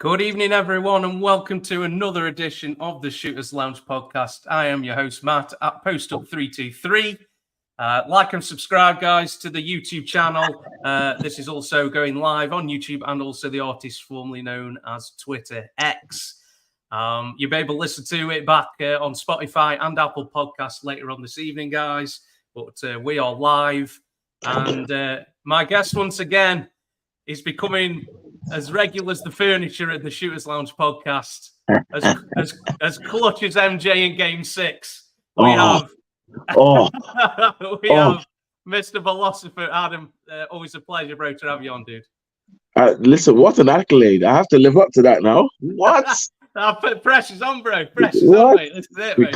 Good evening, everyone, and welcome to another edition of the Shooters Lounge podcast. I am your host, Matt, at PostUp323. Like and subscribe, guys, to the YouTube channel. This is also going live on YouTube and also the artist formerly known as Twitter X. You'll be able to listen to it back on Spotify and Apple Podcasts later on this evening, guys. But we are live. And my guest, once again, is becoming as regular as the furniture at the Shooters Lounge podcast, as clutch as MJ in Game 6. We have Mr. Philosopher Adam. Always a pleasure, bro, to have you on, dude. Listen, what an accolade! I have to live up to that now. What? I put pressure's on, bro. Pressure's on, mate. This is it, mate.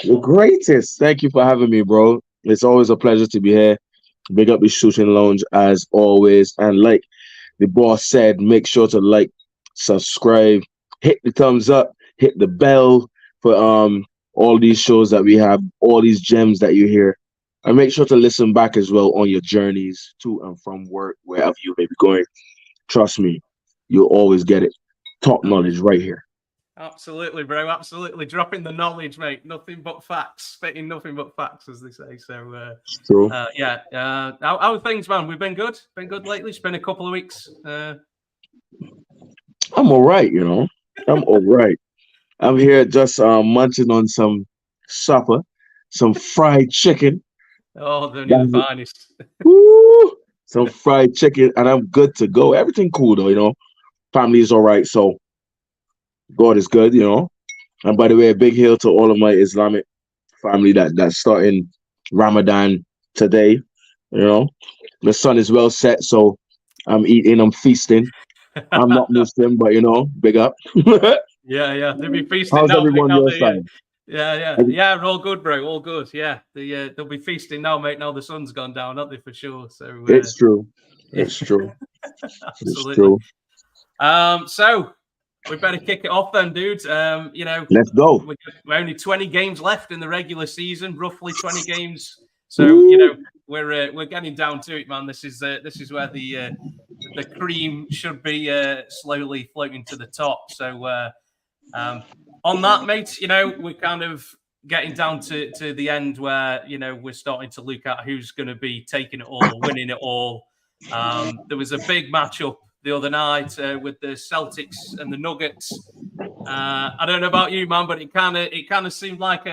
The greatest. Thank you for having me, bro. It's always a pleasure to be here. Big up the Shooting Lounge as always, and like the boss said, make sure to like, subscribe, hit the thumbs up, hit the bell for all these shows that we have, all these gems that you hear, and make sure to listen back as well on your journeys to and from work, wherever you may be going. Trust me, you'll always get it. Top knowledge right here. Absolutely, bro. Absolutely. Dropping the knowledge, mate. Nothing but facts. Spitting nothing but facts, as they say. So, true. How are things, man? We've been good. Been good lately. It's been a couple of weeks. I'm all right, you know. I'm all right. I'm here just munching on some supper, some fried chicken. Oh, they're the finest. Woo! Some fried chicken, and I'm good to go. Everything cool, though, you know. Family is all right, so God is good, you know. And by the way, a big hail to all of my Islamic family that's starting Ramadan today. You know, the sun is well set, so I'm eating, I'm feasting. I'm not Muslim, but you know, big up. Yeah. They'll be feasting. How's now, everyone your side? Yeah. All good, bro. All good. Yeah, they'll be feasting now, mate. Now the sun's gone down, aren't they, for sure? So it's true. It's true. Absolutely. It's true. So we better kick it off then, dude. You know, let's go. We're only 20 games left in the regular season, roughly 20 games. So you know, we're getting down to it, man. This is where the cream should be slowly floating to the top. So on that, mate, you know, we're kind of getting down to the end where, you know, we're starting to look at who's going to be taking it all, winning it all. There was a big matchup the other night with the Celtics and the Nuggets. I don't know about you, man, but it kind of seemed like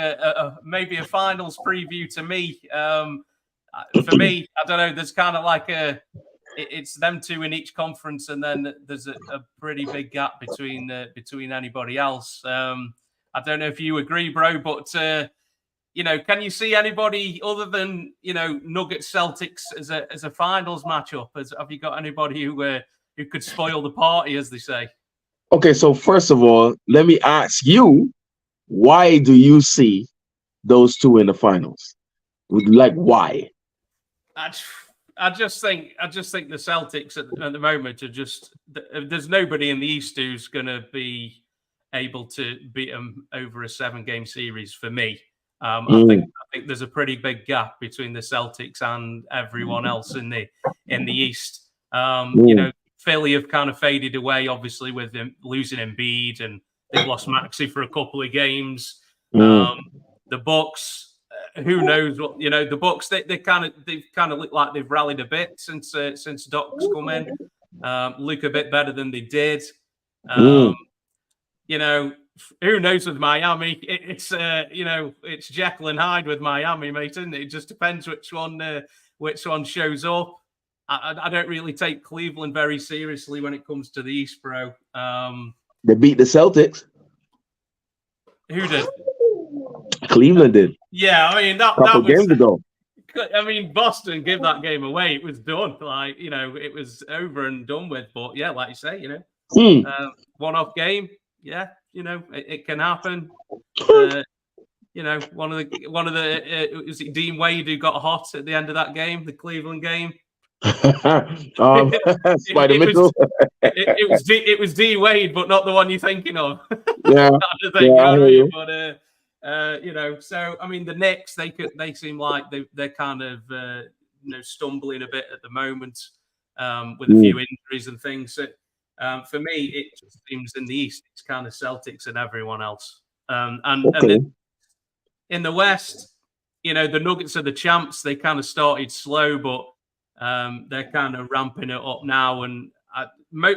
maybe a finals preview to me. For me, I don't know. There's kind of like it's them two in each conference, and then there's a pretty big gap between anybody else. I don't know if you agree, bro, but you know, can you see anybody other than, you know, Nuggets Celtics as a finals matchup? Have you got anybody who could spoil the party, as they say? Okay, so first of all, let me ask you, why do you see those two in the finals? Like, why? I just think the Celtics at the moment are just, there's nobody in the East who's going to be able to beat them over a 7-game series for me. I think there's a pretty big gap between the Celtics and everyone else in the East. You know, Philly have kind of faded away, obviously, with them losing Embiid, and they've lost Maxey for a couple of games. The Bucks, who knows what, you know, the Bucks, they've kind of looked like they've rallied a bit since Doc's come in. Look a bit better than they did. You know, who knows with Miami? It's you know, it's Jekyll and Hyde with Miami, mate, isn't it? It just depends which one shows up. I don't really take Cleveland very seriously when it comes to the East, bro. They beat the Celtics. Who did? Cleveland did. Yeah, I mean that was games ago. I mean, Boston gave that game away. It was done. Like, you know, it was over and done with. But yeah, like you say, you know, one-off game. Yeah, you know, it can happen. You know, one of the was it Dean Wade who got hot at the end of that game, the Cleveland game? Spider Mitchell. It was D Wade, but not the one you're thinking of. Yeah, you know what I mean? But you know, so I mean, the Knicks, they seem like they're kind of you know, stumbling a bit at the moment with a few injuries and things. So For me, it just seems in the East, it's kind of Celtics and everyone else. And Okay. then in the West, the Nuggets are the champs. They kind of started slow, but they're kind of ramping it up now. And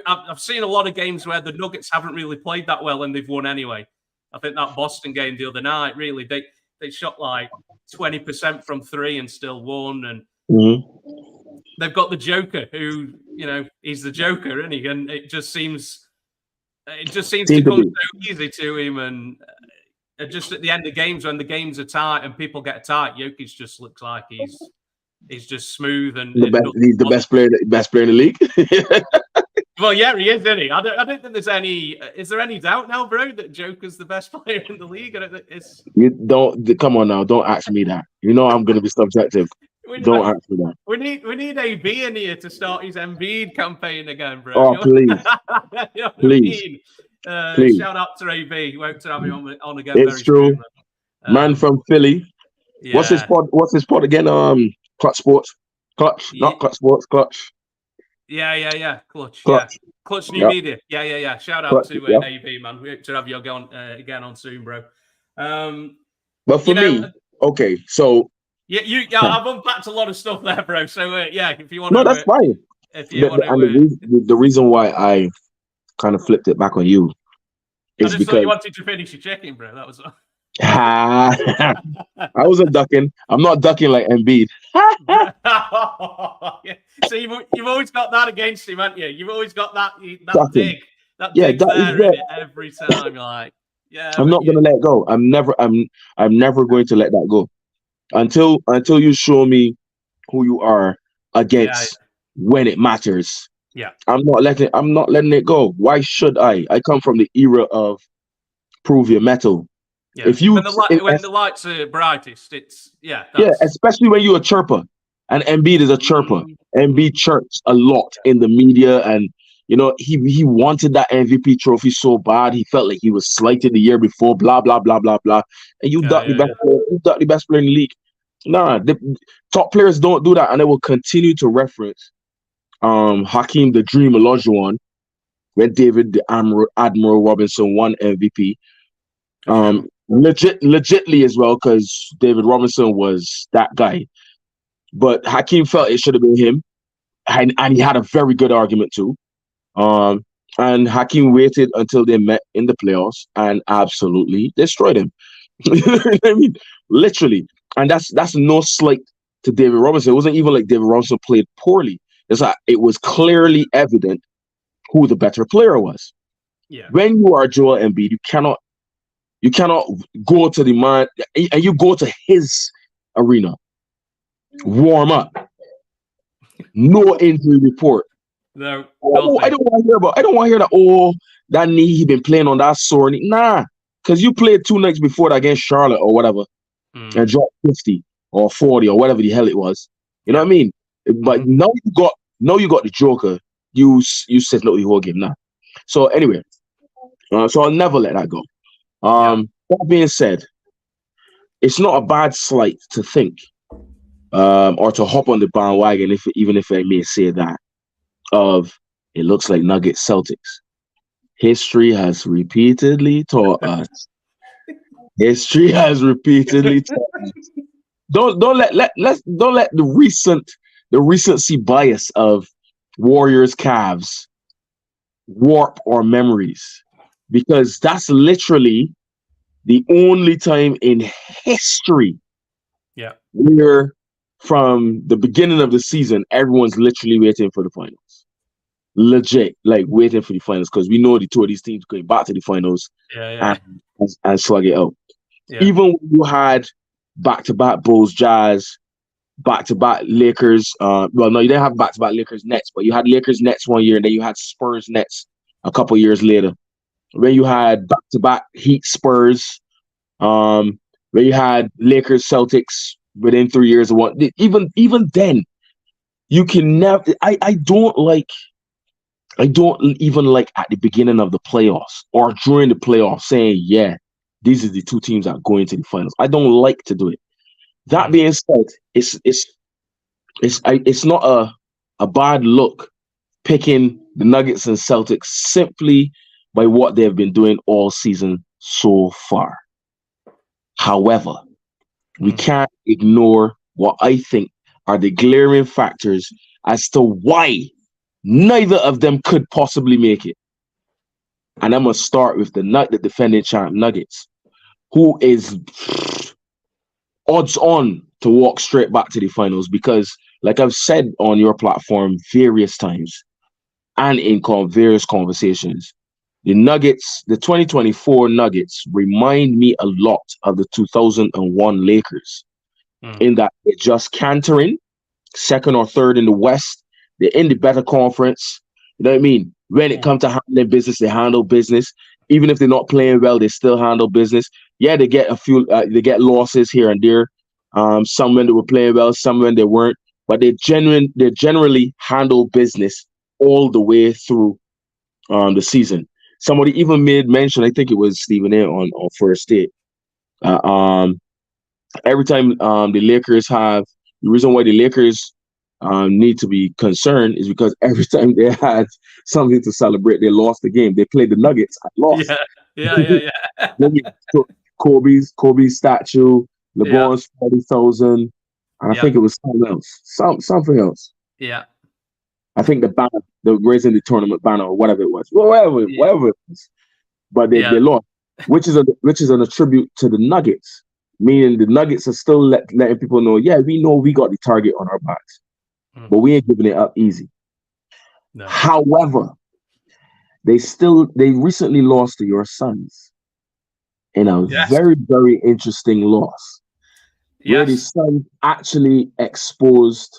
I've seen a lot of games where the Nuggets haven't really played that well and they've won anyway. I think that Boston game the other night, really, they shot like 20% from three and still won. And they've got the Joker, who he's the Joker, isn't he? And it just seems to come so easy to him. And just at the end of games, when the games are tight and people get tight, Jokic just looks like he's just smooth and he's the best player in the league. Well, yeah, he is, isn't he? I don't think there's any. Is there any doubt now, bro, that Joker's the best player in the league? You don't come on now. Don't ask me that. I'm going to be subjective. Don't ask me that. We need AB in here to start his Embiid campaign again, bro. Oh, please, please. Please. Shout out to AB. Hope to have him on again. It's very true. Soon, man from Philly. Yeah. What's his pod again? Clutch Sports. Not Clutch Sports. Clutch. Yeah. Clutch New Media. Yeah. Shout out to AB, man. We hope to have you again on soon, bro. But for me, okay, so I've unpacked a lot of stuff there, bro. So if you want, that's fine. If you want the reason why I kind of flipped it back on you is because thought you wanted to finish your chicken, bro. That was all. I wasn't ducking. I'm not ducking like Embiid. So you've always got that against him, haven't you? You've always got that ducking. dig there every time. Like, I'm not gonna let go. I'm never going to let that go until you show me who you are against when it matters. Yeah, I'm not letting it go. Why should I? I come from the era of prove your metal. Yeah. When the lights are brightest, it's especially when you're a chirper, and Embiid is a chirper. Embiid chirps a lot in the media, and he wanted that MVP trophy so bad. He felt like he was slighted the year before. Blah blah blah blah blah. And you duck the best player in the league. Nah, the top players don't do that, and they will continue to reference Hakeem the Dream Olajuwon when David the Admiral Robinson won MVP. Legitly as well, because David Robinson was that guy, but Hakeem felt it should have been him, and he had a very good argument too. And Hakeem waited until they met in the playoffs and absolutely destroyed him. I mean, literally, and that's no slight to David Robinson. It wasn't even like David Robinson played poorly. It's like it was clearly evident who the better player was. Yeah. When you are Joel Embiid, you cannot go to the man and you go to his arena, warm up, no injury report. No, I don't want to hear that. Oh, that knee he been playing on that sore knee. Nah, because you played 2 nights before that against Charlotte or whatever, and dropped 50 or 40 or whatever the hell it was. You know what I mean? But now you got the Joker. You said no, you whole game now. So anyway, so I'll never let that go. That being said, it's not a bad slight to think or to hop on the bandwagon, even if I may say that, of it looks like Nuggets Celtics. History has repeatedly taught us. Don't let the recency bias of Warriors Cavs warp our memories, because that's literally the only time in history where from the beginning of the season everyone's literally waiting for the finals. Legit, like waiting for the finals, because we know the two of these teams going back to the finals and slug it out. Even when you had back-to-back Bulls, Jazz, back-to-back Lakers. Well, no, you didn't have back-to-back Lakers Nets, but you had Lakers Nets one year, and then you had Spurs Nets a couple years later. When you had back-to-back Heat Spurs, when you had Lakers Celtics within 3 years of one. Even then, you can never. I don't even like at the beginning of the playoffs or during the playoffs saying, these are the two teams that go into the finals. I don't like to do it. That being said, it's not a bad look picking the Nuggets and Celtics simply by what they've been doing all season so far. However, we can't ignore what I think are the glaring factors as to why neither of them could possibly make it. And I'm going to start with the defending champ Nuggets, who is odds on to walk straight back to the finals because, like I've said on your platform various times and in various conversations, the Nuggets, the 2024 Nuggets remind me a lot of the 2001 Lakers in that they're just cantering, second or third in the West. They're in the better conference. You know what I mean? When it comes to handling business, they handle business. Even if they're not playing well, they still handle business. Yeah, they get a few, they get losses here and there. Some when they were playing well, some when they weren't. But they generally handle business all the way through the season. Somebody even made mention, I think it was Stephen A. on First Take. Every time the Lakers have, the reason why the Lakers need to be concerned is because every time they had something to celebrate, they lost the game. They played the Nuggets and lost. Yeah. Kobe's statue, LeBron's 40,000, and I think it was something else. Something else. Yeah. I think the banner, the raising the tournament banner or whatever it was. Whatever it was. But they lost, which is an attribute to the Nuggets. Meaning the Nuggets are still letting people know, yeah, we know we got the target on our backs, but we ain't giving it up easy. No. However, they recently lost to your Suns in a very, very interesting loss. Where the Suns actually exposed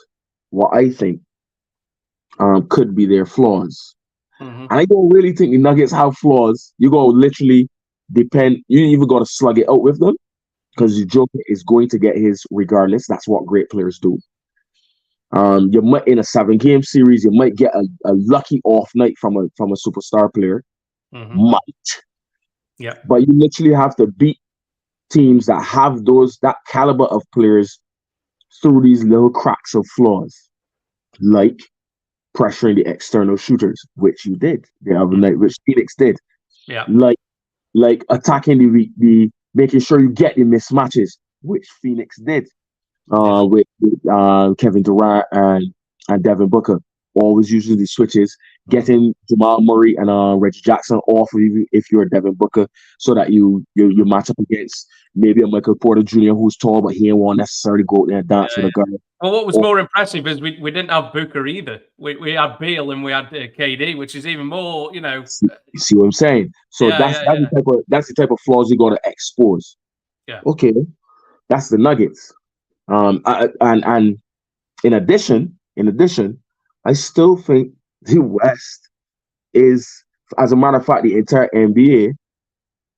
what I think could be their flaws. And I don't really think the Nuggets have flaws. You go literally depend, you even got to slug it out with them. Because the Joker is going to get his regardless. That's what great players do. You might in a 7-game series, you might get a lucky off night from a superstar player. Might. Yeah. But you literally have to beat teams that have that caliber of players through these little cracks of flaws, like pressuring the external shooters, which you did the other night, which Phoenix did. Yeah. Like attacking the making sure you get the mismatches, which Phoenix did with Kevin Durant and Devin Booker. Always using the switches, getting Jamal Murray and Reggie Jackson off of you if you're Devin Booker, so that you match up against maybe a Michael Porter Jr. who's tall, but he ain't want necessarily go out there and dance with a guy. Well, what was more impressive is we didn't have Booker either. We had Beal and we had KD, which is even more, you know. You see what I'm saying? So that's the type of flaws you got to expose. Yeah. Okay, that's the Nuggets. And in addition, I still think the West is, as a matter of fact, the entire NBA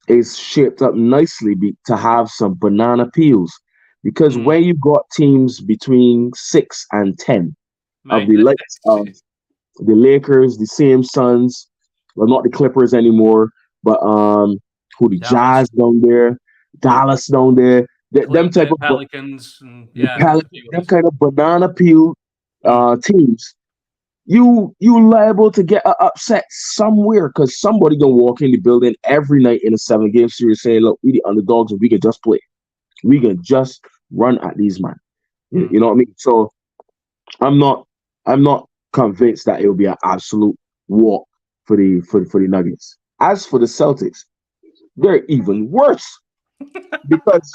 is shaped up nicely to have some banana peels. Because when you got teams between 6 and 10 of the likes of the Lakers, the same Suns, well, not the Clippers anymore, but Jazz down there, Dallas down there, them type of Pelicans, them kind of banana peel teams. You liable to get an upset somewhere because somebody gonna walk in the building every night in a 7-game series saying, "Look, we the underdogs and we can just play. We can just run at these man." You know what I mean? So I'm not convinced that it will be an absolute walk for the Nuggets. As for the Celtics, they're even worse because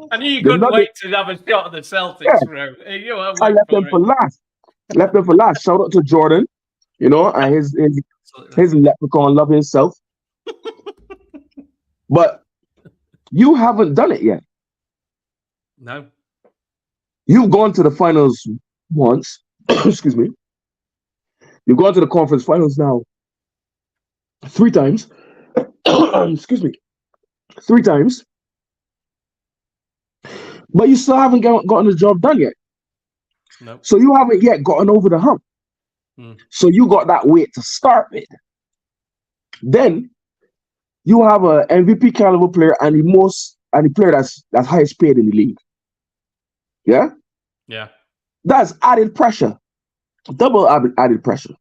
I knew you couldn't wait to have a shot at the Celtics, bro. I left them for last. Shout out to Jordan, and his leprechaun love himself. But you haven't done it yet. No. You've gone to the finals once. Excuse me. You've gone to the conference finals now 3 times. Excuse me. 3 times. But you still haven't gotten the job done yet. Nope. So you haven't yet gotten over the hump. So you got that weight to start with. Then you have a MVP caliber player and the player that's highest paid in the league. Yeah? Yeah. That's added pressure. Double added pressure.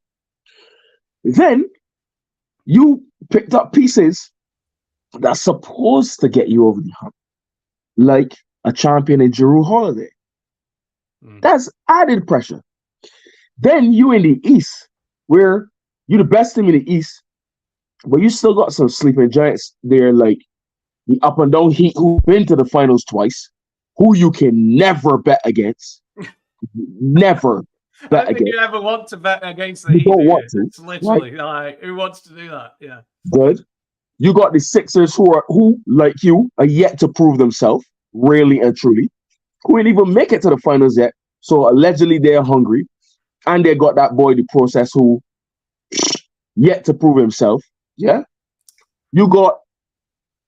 Then you picked up pieces that's supposed to get you over the hump, like a champion in Giroud Holiday. That's added pressure. Then you in the East, where you're the best team in the East, but you still got some sleeping giants there, like the up and down Heat, who've been to the finals twice, who you can never bet against. Never bet I don't think against. you ever want to bet against the You Heat. don't want to. It's literally like, who wants to do that? Yeah. Good. You got the Sixers who, like you, are yet to prove themselves, really and truly, who ain't even make it to the finals yet. So allegedly they're hungry. And they got that boy, the process, who yet to prove himself. Yeah. You got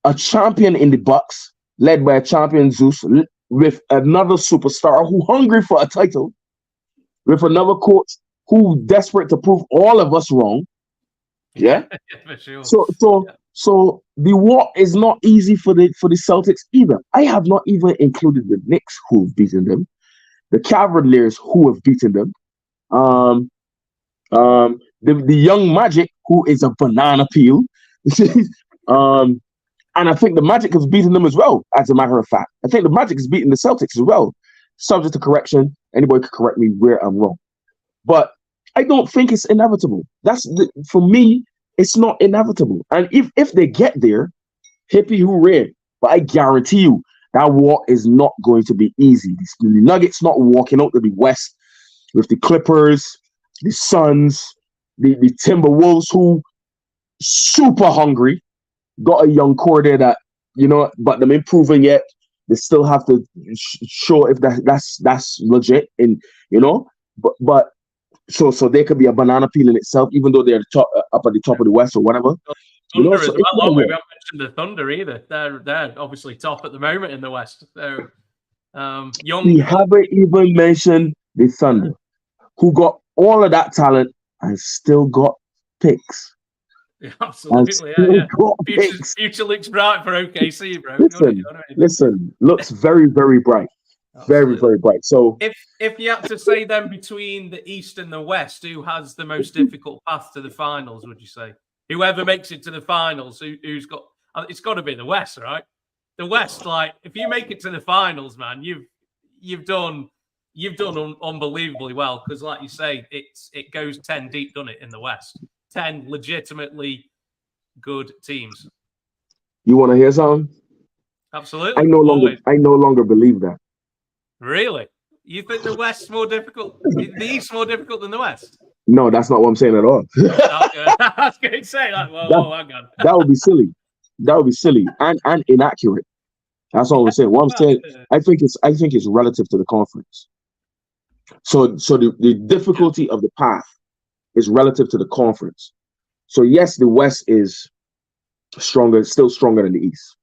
a champion in the Bucks, led by a champion Zeus, with another superstar who hungry for a title, with another coach who desperate to prove all of us wrong. Yeah. For sure. So the war is not easy for the Celtics either. I have not even included the Knicks who have beaten them, the Cavaliers who have beaten them, the young Magic who is a banana peel, and I think the Magic has beaten them as well. As a matter of fact, I think the Magic has beaten the Celtics as well. Subject to correction, anybody could correct me where I'm wrong, but I don't think it's inevitable. For me. It's not inevitable. And if they get there, hippie hooray. But I guarantee you that war is not going to be easy. The Nuggets not walking out to the West with the Clippers, the Suns, the Timberwolves, who super hungry. Got a young core there that, but them improving yet. They still have to show if that's legit. And, but So they could be a banana peel in itself, even though they're up at the top of the West or whatever. Thunder as well. We haven't mentioned the Thunder either. They're obviously top at the moment in the West. So young. We haven't even mentioned the Thunder, who got all of that talent and still got picks. Yeah, absolutely. Future looks bright for OKC, bro. Listen, looks very, very bright. Absolutely. Very, very bright. So if you had to say then between the East and the West, who has the most difficult path to the finals, would you say? Whoever makes it to the finals, who's got it's got to be the West, right? The West, like if you make it to the finals, man, you've done unbelievably well, because like you say, it goes 10 deep, doesn't it, in the West? 10 legitimately good teams. You want to hear something? Absolutely. I no longer believe that. Really? You think the West's more difficult? The East's more difficult than the West? No, that's not what I'm saying at all. I was going to say that. Whoa, hang on. That would be silly. That would be silly and inaccurate. That's all I'm saying. What I'm saying, I think it's relative to the conference. So the difficulty of the path is relative to the conference. So yes, the West is stronger, still stronger than the East,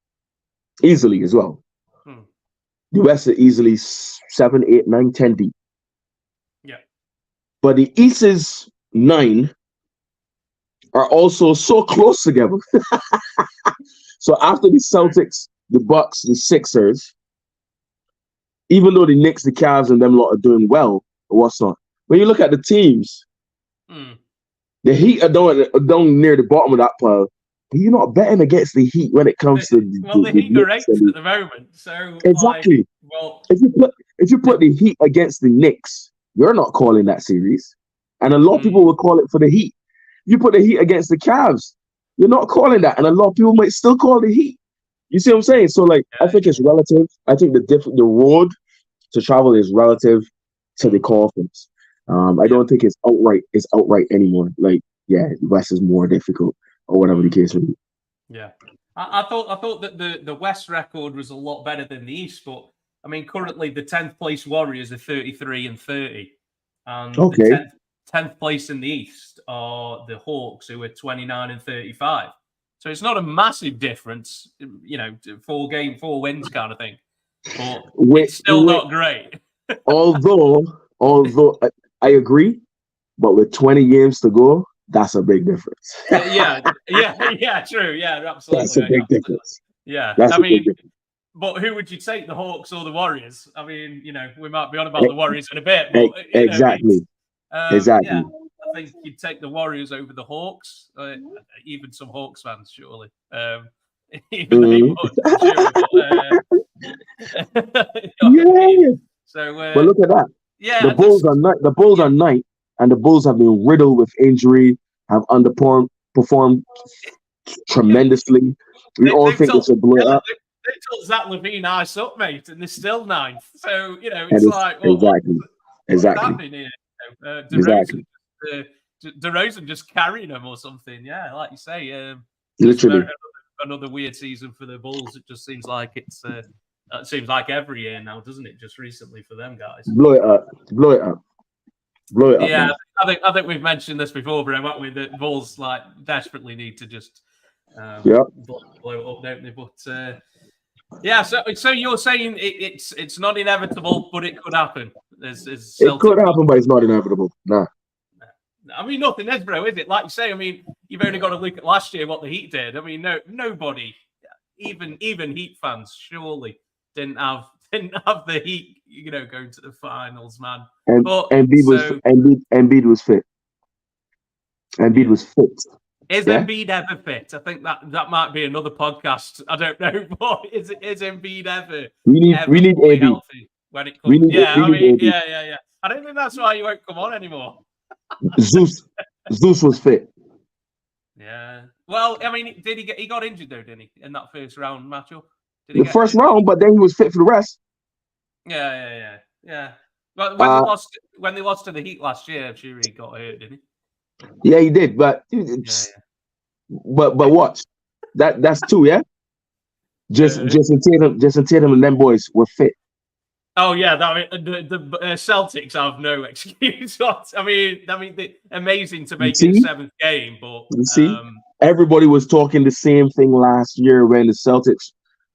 easily as well. The West is easily 7, 8, 9, 10 deep. Yeah. But the East's 9 are also so close together. So after the Celtics, the Bucks, the Sixers, even though the Knicks, the Cavs, and them lot are doing well, what's not? When you look at the teams, the Heat are down near the bottom of that pile. You're not betting against the Heat when it comes to the Heat are 8th at the moment. So exactly. If you put the Heat against the Knicks, you're not calling that series, and a lot of people will call it for the Heat. You put the Heat against the Cavs, you're not calling that, and a lot of people might still call the Heat. You see what I'm saying? So I think it's relative. I think the road to travel is relative to the conference. I don't think it's outright anymore. The West is more difficult, or whatever the case may be. Yeah, I thought that the West record was a lot better than the East, but I mean, currently the 10th place Warriors are 33-30, and the 10th place in the East are the Hawks, who are 29-35. So it's not a massive difference, 4 wins kind of thing, but it's still not great. although I agree, but with 20 games to go, that's a big difference. yeah, true. Yeah, absolutely. That's a big difference. Yeah, but who would you take, the Hawks or the Warriors? I mean, we might be on about the Warriors in a bit. But, exactly. Yeah, I think you'd take the Warriors over the Hawks. Even some Hawks fans, surely. Even they would, I'm sure. But, yeah. So, but look at that. Yeah, the Bulls are night. The Bulls are night, and the Bulls have been riddled with injury, have underperformed tremendously. We all think it's a blow up. They told Zach LaVine ice up, mate, and they're still ninth. So It's like what's happening here? DeRozan just carrying them or something. Yeah, like you say, literally another weird season for the Bulls. It just seems like it seems like every year now, doesn't it? Just recently for them guys. Blow it up. Yeah, man. I think we've mentioned this before, bro. Haven't we? The Bulls like desperately need to just blow it up, don't they? But yeah, so you're saying it's not inevitable, but it could happen. It could happen, but it's not inevitable. Nah. I mean, nothing is, bro, is it? Like you say, I mean, you've only got to look at last year what the Heat did. I mean, nobody, even Heat fans, surely didn't have the Heat, going to the finals, man. Embiid was fit. Embiid was fit. Is Embiid ever fit? I think that might be another podcast. I don't know, but is Embiid ever? We need Embiid healthy when it comes. Yeah. I don't think that's why you won't come on anymore. Zeus was fit. Yeah. Well, I mean, he got injured though, didn't he, in that first round matchup? The first round, but then he was fit for the rest. Yeah. But when they lost to the Heat last year, I'm sure he got hurt, didn't he? Yeah, he did, but but watch. That's two, yeah. Jason Tatum, and them boys were fit. Oh yeah, the Celtics have no excuse. I mean, amazing to make it seventh game, but you see, everybody was talking the same thing last year when the Celtics,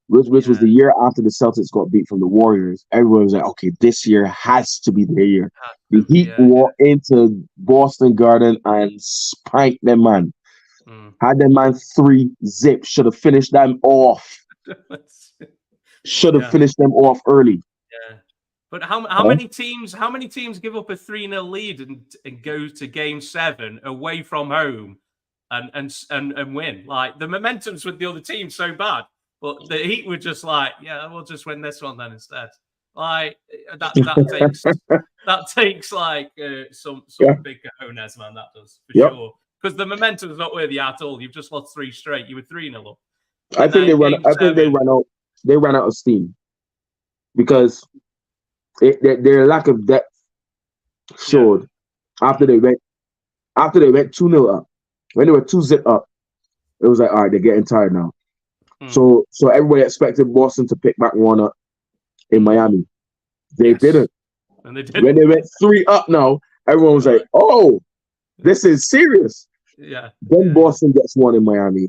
which was the year after the Celtics got beat from the Warriors. Everyone was like, okay, this year has to be their year. The Heat walked into Boston Garden and spanked them, man. Had them man 3-0. Should have finished them off. Finished them off early. Yeah. But how many teams give up a 3-0 lead and go to game 7 away from home and win? Like, the momentum's with the other team so bad, but the Heat were just like, yeah, we'll just win this one then instead. Like, that takes like some big cojones, man. That does for sure, because the momentum is not with you at all. You've just lost 3 straight. You were 3-0 up. I think they ran out of steam because their lack of depth showed after they went 2-0 up. When they were 2-0 up, it was like, all right, they're getting tired now. So everybody expected Boston to pick back one up in Miami. They didn't. And they didn't. When they went 3 up now, everyone was like, oh, this is serious. Yeah. Then Boston gets one in Miami.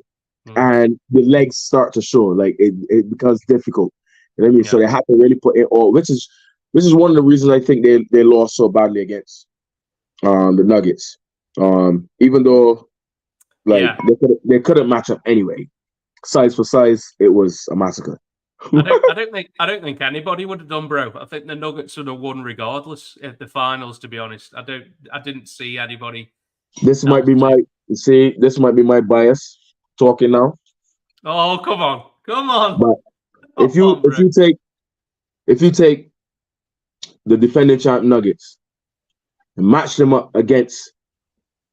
And the legs start to show. Like, it becomes difficult. You know what I mean? So they have to really put it all, which is one of the reasons I think they lost so badly against the Nuggets. Even though they couldn't match up anyway. Size for size, it was a massacre. I don't think anybody would have done, bro. I think the Nuggets would have won regardless at the finals, to be honest. I didn't see anybody. This might be my bias talking now. Oh, come on. But if you take the defending champ Nuggets and match them up against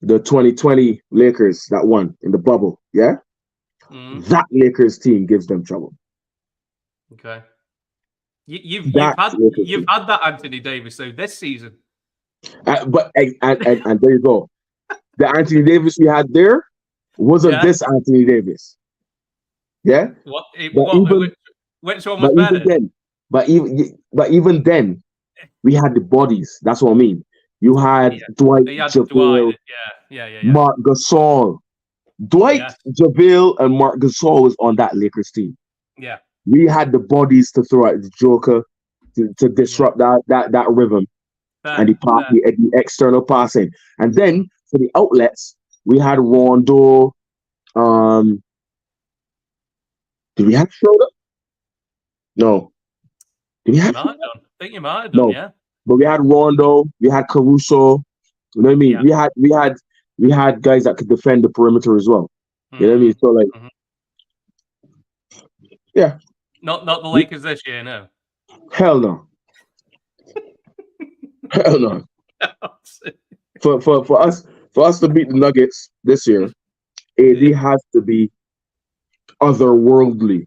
the 2020 Lakers that won in the bubble, that Lakers team gives them trouble. Okay. You've had that Anthony Davis though this season. But there you go. The Anthony Davis we had there wasn't this Anthony Davis. Yeah. Which one was better? But even then, we had the bodies. That's what I mean. You had Dwight, JaVale, Mark Gasol. Dwight, JaVale, and Mark Gasol was on that Lakers team. Yeah. We had the bodies to throw at the Joker to disrupt that rhythm and the external passing. And then for the outlets, we had Rondo. Did we have Schroeder? No. Did we have? I think you might have done, yeah. But we had Rondo, we had Caruso, You know what I mean? Yeah. We had guys that could defend the perimeter as well. You know what I mean? Mm-hmm. So like, Mm-hmm. yeah, Not the Lakers this year, no. hell no, hell no. For us to beat the Nuggets this year, AD Yeah. has to be otherworldly.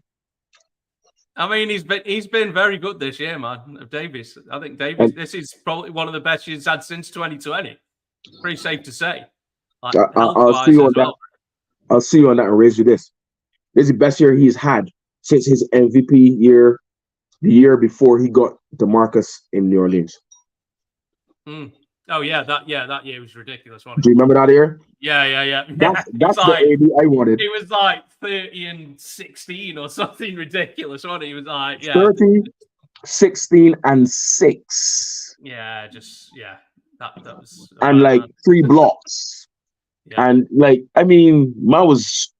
I mean, he's been very good this year, man. Davis, I think And this is probably one of the best he's had since 2020. Pretty safe to say, like health I'll see wise you on as that. well. I'll see you on that and raise you this. This is the best year he's had since his MVP year, the year before he got DeMarcus in New Orleans. Mm. Oh yeah, that year was ridiculous, wasn't Do you it? remember that year? Yeah. That's the AD I wanted. He was like 30 and 16 or something ridiculous, wasn't he? He was like, 30, 16, and 6. That was And right, like man. 3 blocks. Yeah. And like, I mean, man was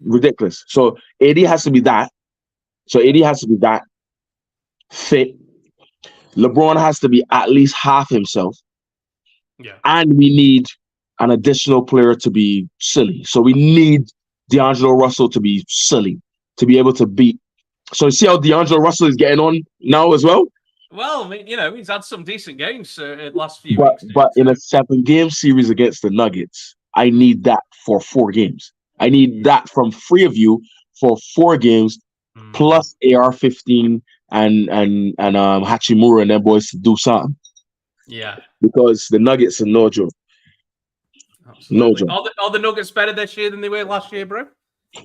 ridiculous. So AD has to be that. So AD has to be that fit. LeBron has to be at least half himself. Yeah. And we need an additional player to be silly. So we need D'Angelo Russell to be silly, to be able to beat. So you see how D'Angelo Russell is getting on now as well? Well, I mean, he's had some decent games the last few But weeks. but in a 7-game series against the Nuggets, I need that for 4 games. I need that from 3 of you for 4 games, plus AR-15 and Hachimura and them boys to do something. Yeah. Because the Nuggets are no joke. Absolutely. No joke. Are the Nuggets better this year than they were last year, bro?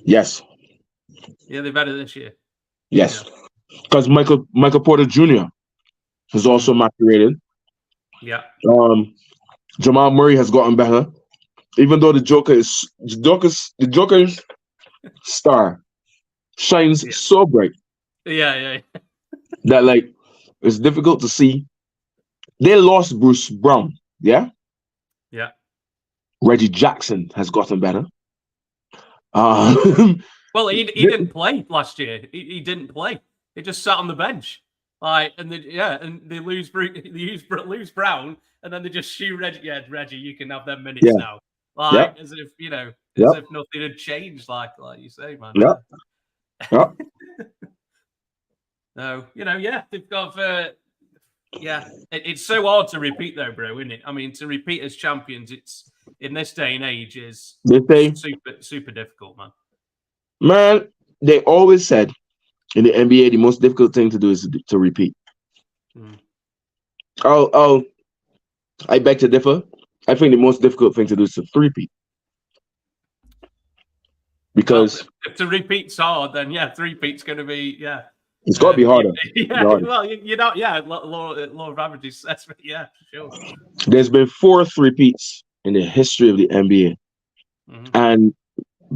Yes. Yeah, they're better this year. Yes. Because Michael Porter Jr. is also macerated. Yeah. Jamal Murray has gotten better. Even though the Joker's star shines so bright. Yeah. That like it's difficult to see. They lost Bruce Brown, yeah? Yeah. Reggie Jackson has gotten better. Well, he didn't play last year. He didn't play. He just sat on the bench. And they lose Brown, and then they just shoot Reggie. Yeah, Reggie, you can have them minutes now. As if as if nothing had changed, like you say, man. Yeah. No, they've got. It's so hard to repeat though, bro, isn't it? I mean, to repeat as champions, it's in this day and age is super difficult, man. Man, they always said in the NBA the most difficult thing to do is to repeat. I beg to differ. I think the most difficult thing to do is to three-peat. Because if to repeat's hard, then three-peat's going to be it's got to be harder. Well, you know, law of averages says, for sure. There's been 4 three-peats in the history of the NBA, and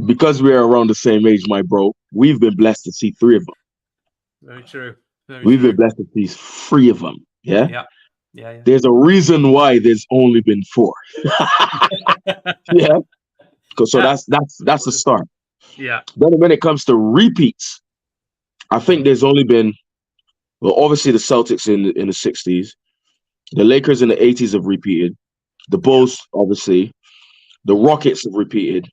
because we're around the same age, my bro, we've been blessed to see 3 of them. Very true. We've been blessed to see 3 of them. Yeah. There's a reason why there's only been 4. So that's the start. Yeah. Then when it comes to repeats, I think there's only been, well, obviously the Celtics in the 60s, the Lakers in the 80s have repeated, the Bulls obviously, the Rockets have repeated,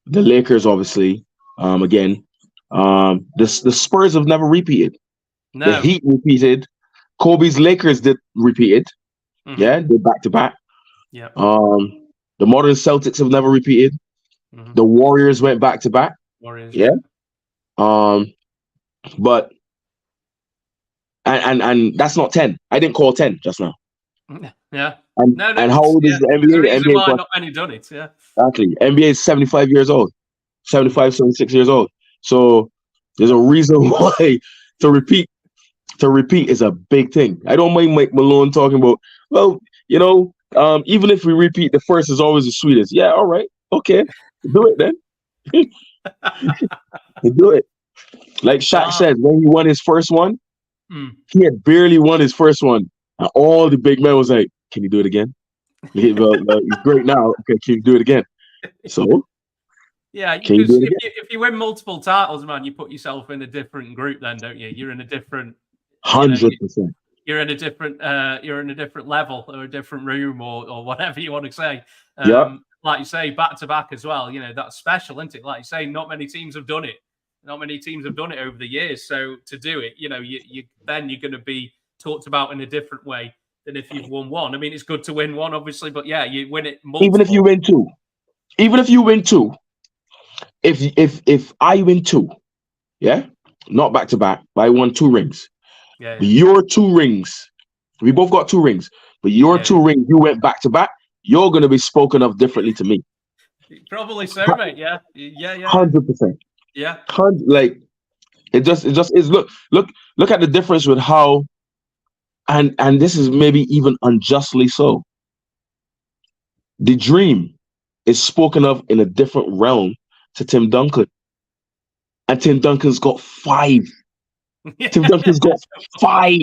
the Lakers obviously, again, the Spurs have never repeated. No. The Heat repeated. Kobe's Lakers did repeated. They're back to back. Yeah. The modern Celtics have never repeated. The Warriors went back to back. But and that's not 10. I didn't call 10 just now. Yeah. And how old is the NBA? The NBA why not many done it. Yeah. Exactly. NBA is 75 years old. 75, 76 years old. So there's a reason why to repeat is a big thing. I don't mind Mike Malone talking about, well, even if we repeat, the first is always the sweetest. Yeah, all right. Okay. Do it then. Do it. Like Shaq said, when he won his first one, he had barely won his first one. And all the big men was like, can you do it again? He's great now. Okay, can you do it again? So because if you win multiple titles, man, you put yourself in a different group then, don't you? You're in a different 100%. you're in a different level or a different room or whatever you want to say. Yeah. Like you say, back to back as well. You know, that's special, isn't it? Like you say, not many teams have done it. Not many teams have done it over the years. So to do it, you know, you're going to be talked about in a different way than if you've won one. I mean, it's good to win one, obviously, but yeah, you win it multiple. Even if you win two, if I win two, yeah, not back to back, but I won 2 rings. Yeah. But your 2 rings, we both got 2 rings, but your 2 rings, you went back to back. You're going to be spoken of differently to me. Probably so, mate. Yeah. 100%. Yeah. Like it just is. Look at the difference with how, and this is maybe even unjustly so. The Dream is spoken of in a different realm to Tim Duncan, and Tim Duncan's got 5. Tim Duncan's got 5,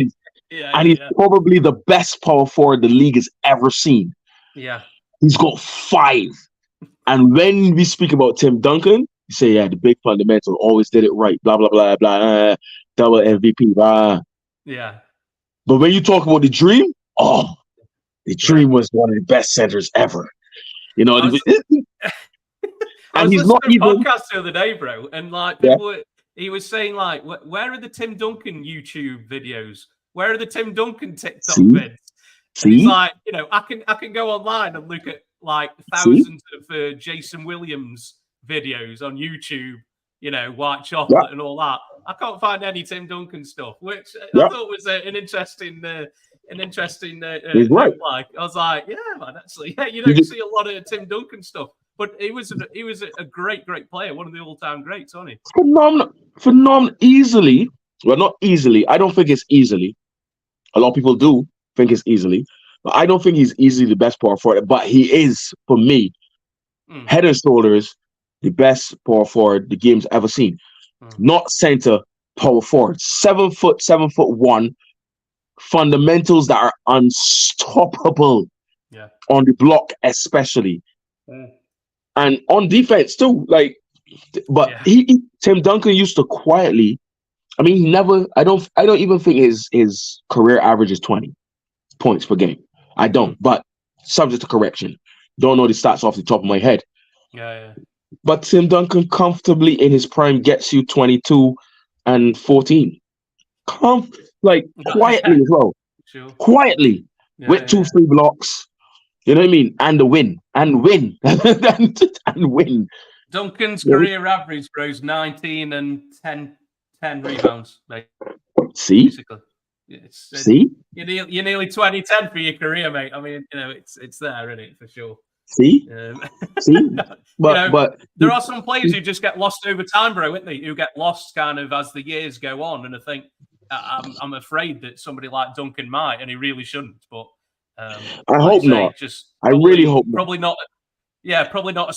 and he's probably the best power forward the league has ever seen. Yeah, he's got 5, and when we speak about Tim Duncan, you say, yeah, the big fundamental, always did it right, blah, blah, blah, blah, double MVP, blah. Yeah. But when you talk about the Dream, the Dream was one of the best centers ever. You know, I was and he's listening not to a even podcast the other day, bro, and like people, he was saying like, where are the Tim Duncan YouTube videos? Where are the Tim Duncan TikTok vids? And he's like, you know, I can go online and look at like thousands of Jason Williams videos on YouTube, you know, white chocolate and all that. I can't find any Tim Duncan stuff, which I thought was an interesting right. like I was like, yeah, man, actually, yeah, you don't see a lot of Tim Duncan stuff, but he was a great player, one of the all-time greats, wasn't he? Phenomenal, easily. Well, not easily. I don't think it's easily. A lot of people do think it's easily, but I don't think he's easily the best power forward. But he is, for me, head and shoulders the best power forward the game's ever seen. Not center, power forward. 7 foot, 7'1", fundamentals that are unstoppable. Yeah. On the block, especially. And on defense too. Like, but Tim Duncan used to quietly. I mean, he never. I don't even think his career average is 20 points per game. I don't. But subject to correction. Don't know the stats off the top of my head. Yeah. But Tim Duncan comfortably in his prime gets you 22 and 14. Quietly as well. Sure. Quietly with 2 free blocks. You know what I mean? And the win. And win. and win. Duncan's career average, bro, is 19 and 10 rebounds. See? See? You're nearly 20-10 for your career, mate. I mean, you know, it's there, isn't it, for sure. See? See? But there are some players who just get lost over time, bro, isn't they? Who get lost kind of as the years go on. And I think I'm afraid that somebody like Duncan might, and he really shouldn't. But I hope not. I really hope not. Probably not. Yeah, probably not a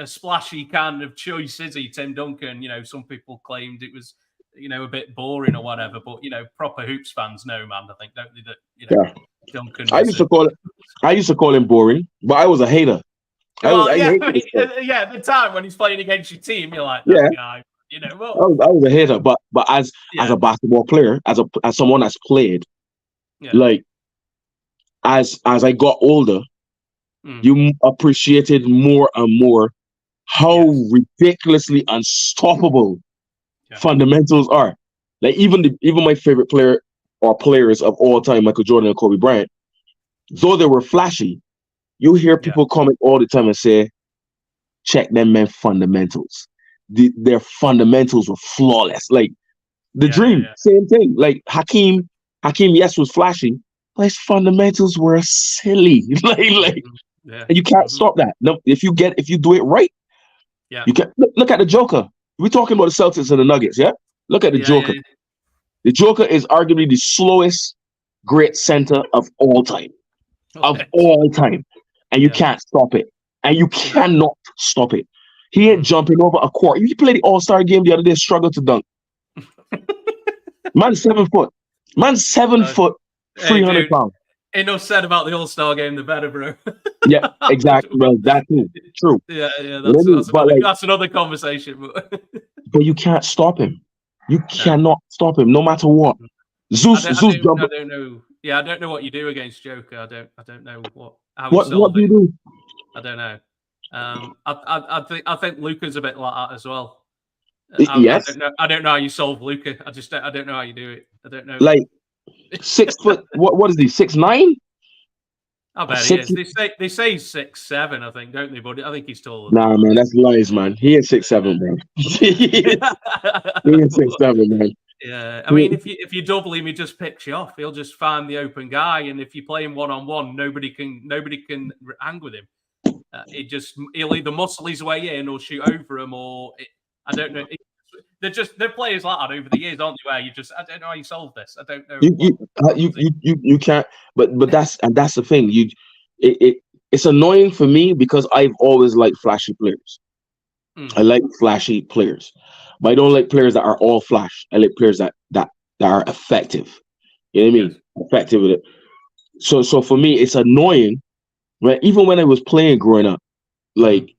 splashy kind of choice, is he, Tim Duncan? You know, some people claimed it was, you know, a bit boring or whatever. But, you know, proper hoops fans know, man, I think, don't they? That, you know, Duncan. I used to call him boring, but I was a hater. At the time when he's playing against your team, you're like, that guy, you know. Well, I was a hater, but as a basketball player, as someone that's played, like as I got older, you appreciated more and more how ridiculously unstoppable fundamentals are. Like even my favorite player or players of all time, Michael Jordan and Kobe Bryant, though they were flashy, you hear people comment all the time and say, check them men fundamentals. Their fundamentals were flawless. Like the Dream, same thing. Like Hakeem, yes, was flashy, but his fundamentals were silly. And you can't stop that. No, if you do it right, you can look at the Joker. We're talking about the Celtics and the Nuggets, Look at the Joker. The Joker is arguably the slowest great center of all time. And you can't stop it. And you cannot stop it. He ain't jumping over a court. You played the All-Star game the other day, struggled to dunk. Man's 7 foot. Man's 7 foot, 300 pounds. Enough said about the All-Star game, the better, bro. Yeah, exactly. Well, that too. True. Yeah. That's another conversation. But you can't stop him. You cannot stop him, no matter what. Zeus jump. I don't know. Yeah, I don't know what you do against Joker. I don't know how you What solve do you it. do? I don't know. I think Luca's a bit like that as well. Yes. I don't know how you solve Luca. I don't know how you do it. I don't know. Like 6 foot. What is he? 6'9"? I bet he is. They say he's 6'7", I think, don't they? But I think he's taller than Nah, man, that's lies, man. He is 6'7", man. He is 6'7", man. Yeah, I mean, if you double him, he just picks you off. He'll just find the open guy, and if you play him 1-on-1, nobody can hang with him. He'll either muscle his way in or shoot over him, or I don't know. They're players like that over the years, aren't they? Where I don't know how you solve this. I don't know. You can't. But that's the thing. It's annoying for me because I've always liked flashy players. I like flashy players, but I don't like players that are all flash. I like players that are effective. You know what I mean? Yes. Effective with it. So for me, it's annoying. Right? Even when I was playing growing up, like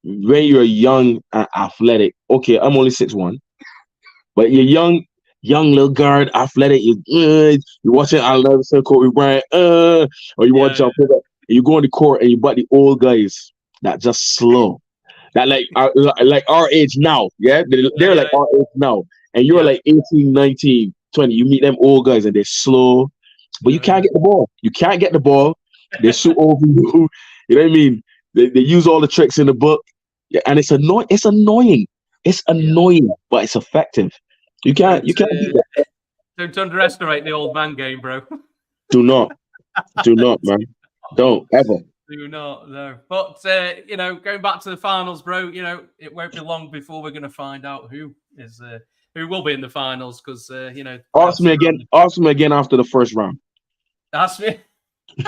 when you're young and athletic. Okay, I'm only 6'1", but you're young little guard, athletic. You're watching Allen Iverson, Kobe Bryant, or you want to jump over. And you go on the court and you butt the old guys that just slow. That like our age now, yeah? They're like our age now. And you're like 18, 19, 20. You meet them old guys and they're slow, but you can't get the ball. You can't get the ball. They shoot over you. You know what I mean? They use all the tricks in the book. Yeah, and it's annoying. It's annoying. It's annoying, but it's effective. You can't do that. Don't underestimate the old man game, bro. Do not, man. Don't ever. Do not, no. But going back to the finals, bro. It won't be long before we're going to find out who will be in the finals because Ask me again after the first round. Ask me.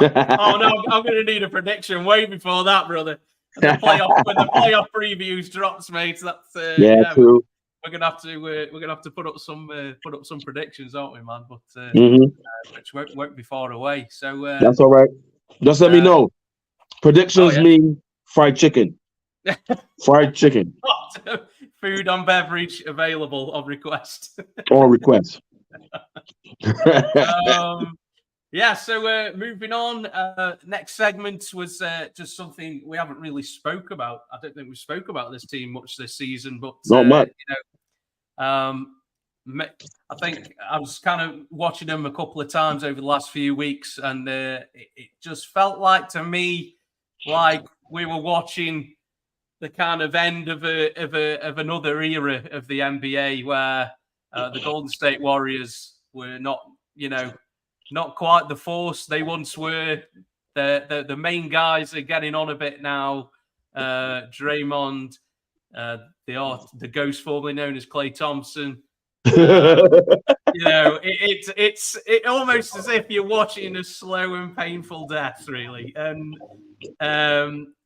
Oh no, I'm going to need a prediction way before that, brother. When the playoff previews drops, mate. That's true. We're gonna have to put up some predictions, aren't we, man? But which won't be far away. So that's all right. Just let me know. Predictions mean fried chicken. Fried chicken. Food and beverage available on request. On request. So moving on. Next segment was just something we haven't really spoke about. I don't think we spoke about this team much this season, but not much. I think I was kind of watching them a couple of times over the last few weeks, and it just felt like to me like we were watching the kind of end of another era of the NBA where the Golden State Warriors were not quite the force they once were. The main guys are getting on a bit now. Draymond, the ghost formerly known as Klay Thompson. It's almost as if you're watching a slow and painful death, really. And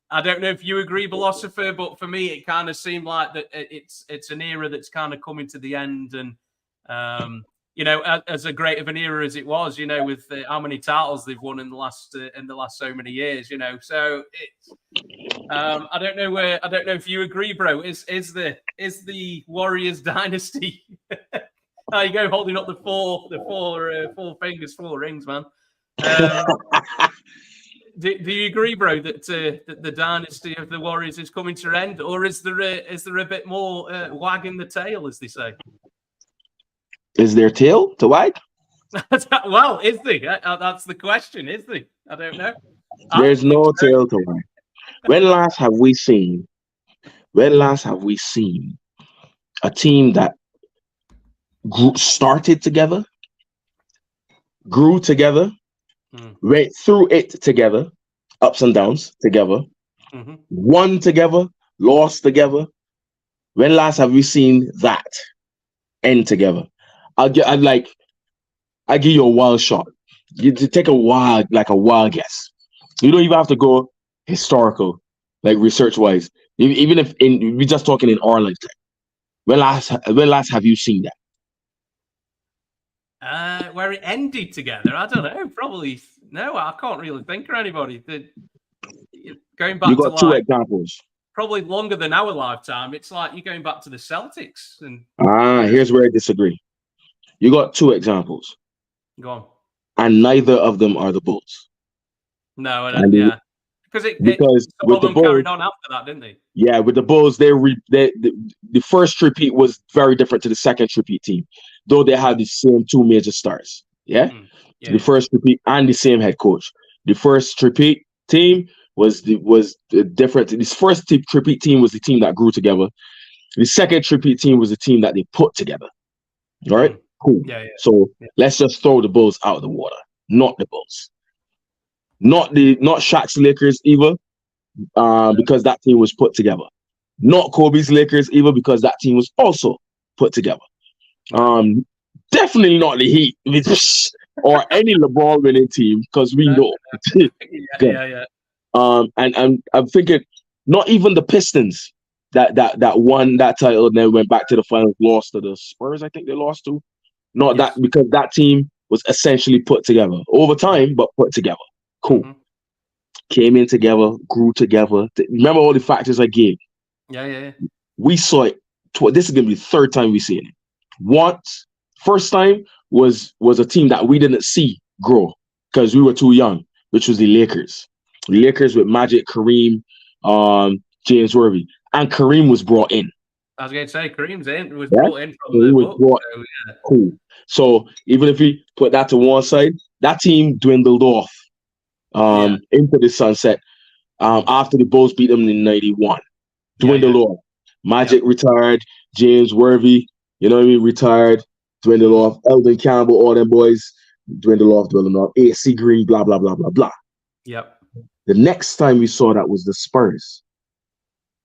I don't know if you agree, Philosopher, but for me, it kind of seemed like that it's an era that's kind of coming to the end. And as a great of an era as it was, with how many titles they've won in the last so many years, So it's I don't know if you agree, bro. Is the Warriors dynasty? There you go, holding up the four fingers, 4 rings, man. Do you agree, bro, that the dynasty of the Warriors is coming to an end, or is there a bit more wagging the tail, as they say? Is there tail to wag? Well, is there? That's the question, is there? I don't know. There's no tail to wag. When last have we seen a team that started together, grew together, went through it together, ups and downs together, won together, lost together? When last have we seen that end together? I give you a wild shot. You take a wild guess. You don't even have to go historical, like research wise. Even if we're just talking in our lifetime. When last have you seen that? Where it ended together, I don't know. Probably no. I can't really think of anybody. Going back, you got 2 examples. Probably longer than our lifetime. It's like you're going back to the Celtics. And here's where I disagree. You got 2 examples. Go on. And neither of them are the Bulls. No, I don't, yeah. Because some with of them the Bulls, carried on after that, didn't they? Yeah, with the Bulls, the first repeat was very different to the second repeat team, though they had the same two major stars. Yeah, the first repeat and the same head coach. The first repeat team was different. This first repeat team was the team that grew together. The second repeat team was the team that they put together. All right, cool. So let's just throw the Bulls out of the water. Not the Bulls. Not Shaq's Lakers either. Because that team was put together. Not Kobe's Lakers either, because that team was also put together. Definitely not the Heat or any LeBron winning team, because we know. And I'm thinking, not even the Pistons that won that title and then went back to the finals, lost to the Spurs. I think they lost to. Not that, because that team was essentially put together over time, but put together. Cool. Came in together, grew together. Remember all the factors I gave? Yeah. We saw it. This is going to be the third time we see it. First time was a team that we didn't see grow because we were too young, which was the Lakers. The Lakers with Magic, Kareem, James Worthy. And Kareem was brought in. I was going to say, Kareem's was brought in from the book. Cool. So even if we put that to one side, that team dwindled off. Into the sunset after the Bulls beat them in 91. Dwindled off. Magic retired. James Worthy, retired. Dwindled off. Eldon Campbell, all them boys, dwindled off. AC Green, blah, blah, blah, blah, blah. Yep. The next time we saw that was the Spurs.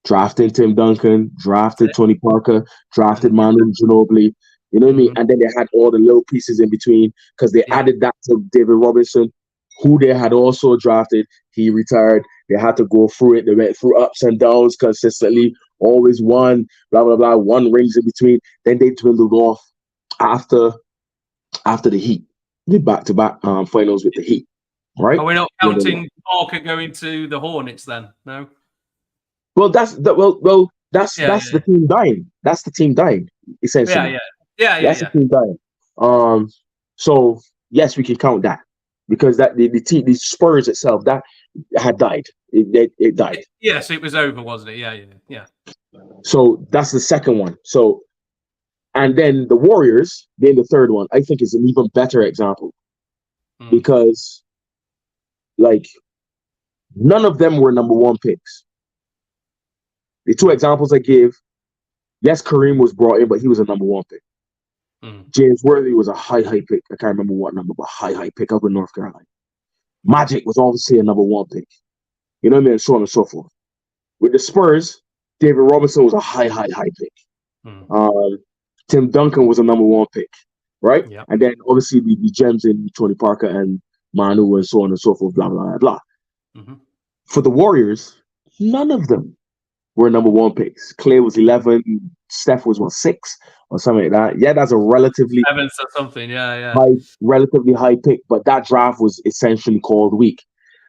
Drafted Tim Duncan, drafted Tony Parker, drafted Manu Ginobili. You know what I mean? And then they had all the little pieces in between because they added that to David Robinson, who they had also drafted. He retired. They had to go through it. They went through ups and downs consistently, always won, blah, blah, blah, one rings in between. Then they dwindled off after the Heat. The back-to-back finals with the Heat, right? Are we not counting Parker going to the Hornets then? No? Well, that's the team dying. That's the team dying, essentially. Yeah. That's the team dying. So, yes, we can count that. Because that the Spurs itself that had died, it died. Yes, it was over, wasn't it? Yeah. So that's the second one. So, and then the Warriors being the third one, I think is an even better example because, like, none of them were number one picks. The two examples I gave, yes, Kareem was brought in, but he was a number one pick. James Worthy was a high pick. I can't remember what number, but high pick up in North Carolina. Magic was obviously a number one pick. You know what I mean? And so on and so forth. With the Spurs, David Robinson was a high pick. Tim Duncan was a number one pick, right? Yep. And then obviously the gems in Tony Parker and Manu and so on and so forth, blah, blah, blah, blah. For the Warriors, none of them were number one picks. Clay was 11. Steph was 6 or something like that. Yeah, that's a relatively 7 or something. Yeah. Relatively high pick, but that draft was essentially called weak,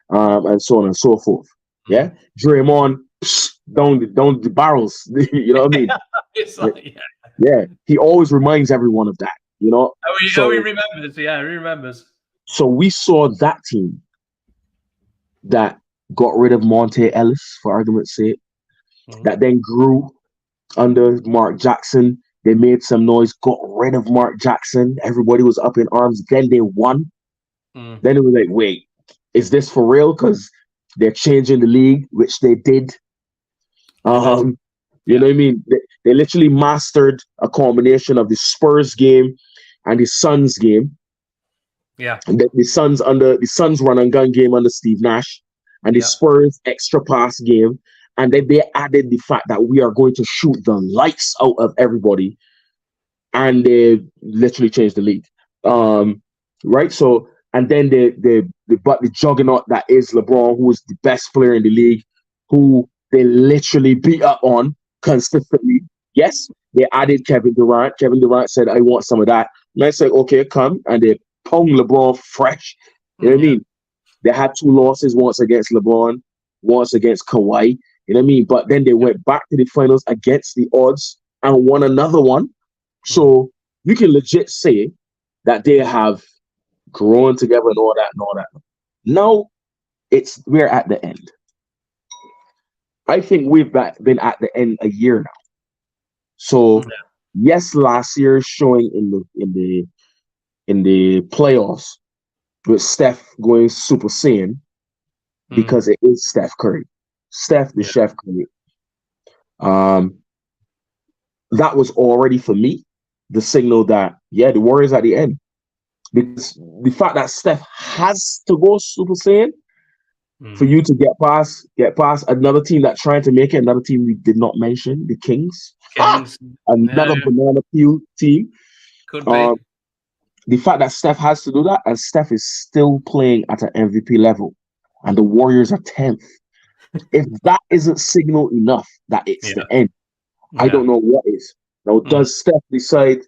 and so on and so forth. Yeah, Draymond down the barrels. You know what I mean? It's like, yeah. He always reminds everyone of that. You know. He remembers. Yeah, he remembers. So we saw that team that got rid of Monte Ellis, for argument's sake, that then grew under Mark Jackson. They made some noise, got rid of Mark Jackson. Everybody was up in arms. Then they won. Then it was like, wait, is this for real? Because they're changing the league, which they did. You know what I mean? They literally mastered a combination of the Spurs game and the Suns game. Yeah. And the Suns run and gun game under Steve Nash and the Spurs extra pass game. And then they added the fact that we are going to shoot the lights out of everybody. And they literally changed the league. Right? So, and then the juggernaut that is LeBron, who is the best player in the league, who they literally beat up on consistently. Yes, they added Kevin Durant. Kevin Durant said, I want some of that. And I said, okay, come. And they pwned LeBron fresh. You know what I mean? They had 2 losses, once against LeBron, once against Kawhi. You know what I mean? But then they went back to the finals against the odds and won another one. So you can legit say that they have growing together and all that. Now we're at the end. I think we've been at the end a year now. So yes, last year showing in the playoffs with Steph going Super Saiyan because it is Steph Curry, Steph the Chef Curry. That was already for me the signal that the Warriors at the end, because the fact that Steph has to go Super Saiyan for you to get past another team that trying to make it, another team we did not mention, the Kings. Another banana peel team. Could be. The fact that Steph has to do that, and Steph is still playing at an MVP level, and the Warriors are 10th. If that isn't signal enough that it's the end, I don't know what is. Now, does Steph decide,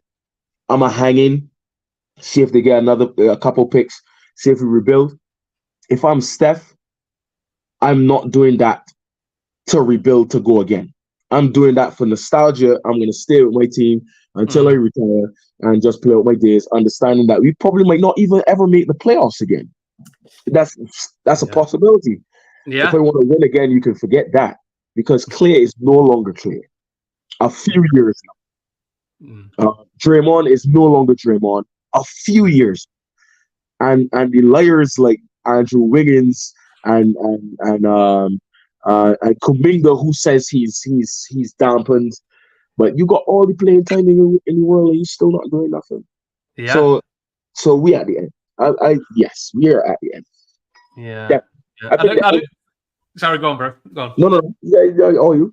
I'm a hang in, see if they get a couple picks, see if we rebuild? If I'm Steph, I'm not doing that to rebuild to go again. I'm doing that for nostalgia. I'm going to stay with my team until I retire and just play out my days, understanding that we probably might not even ever make the playoffs again. That's a possibility. Yeah. If I want to win again, you can forget that, because Clay is no longer Clay. A few years now. Draymond is no longer Draymond. A few years. And the liars like Andrew Wiggins and Kuminga, who says he's dampened, but you got all the playing time in the world and you're still not doing nothing. Yeah. So we at the end. Yes, we are at the end. Yeah. I don't, sorry, go on, bro. Go on. No. Yeah, all you.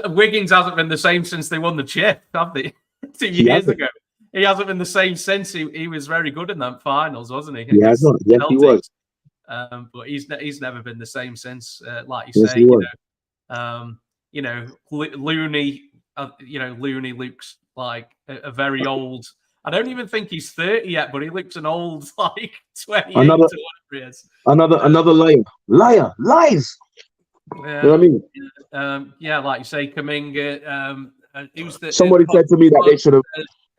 Wiggins hasn't been the same since they won the chip, have they? 2 years ago. He hasn't been the same since. He was very good in that finals, wasn't he? Yeah, he was. But he's never been the same since. Like you say, Looney. Looney looks like a very old. I don't even think he's 30 yet, but he looks an old, like 28 or whatever he is. Another liar, lies. You know what I mean? Like you say, Kuminga. Somebody said to me that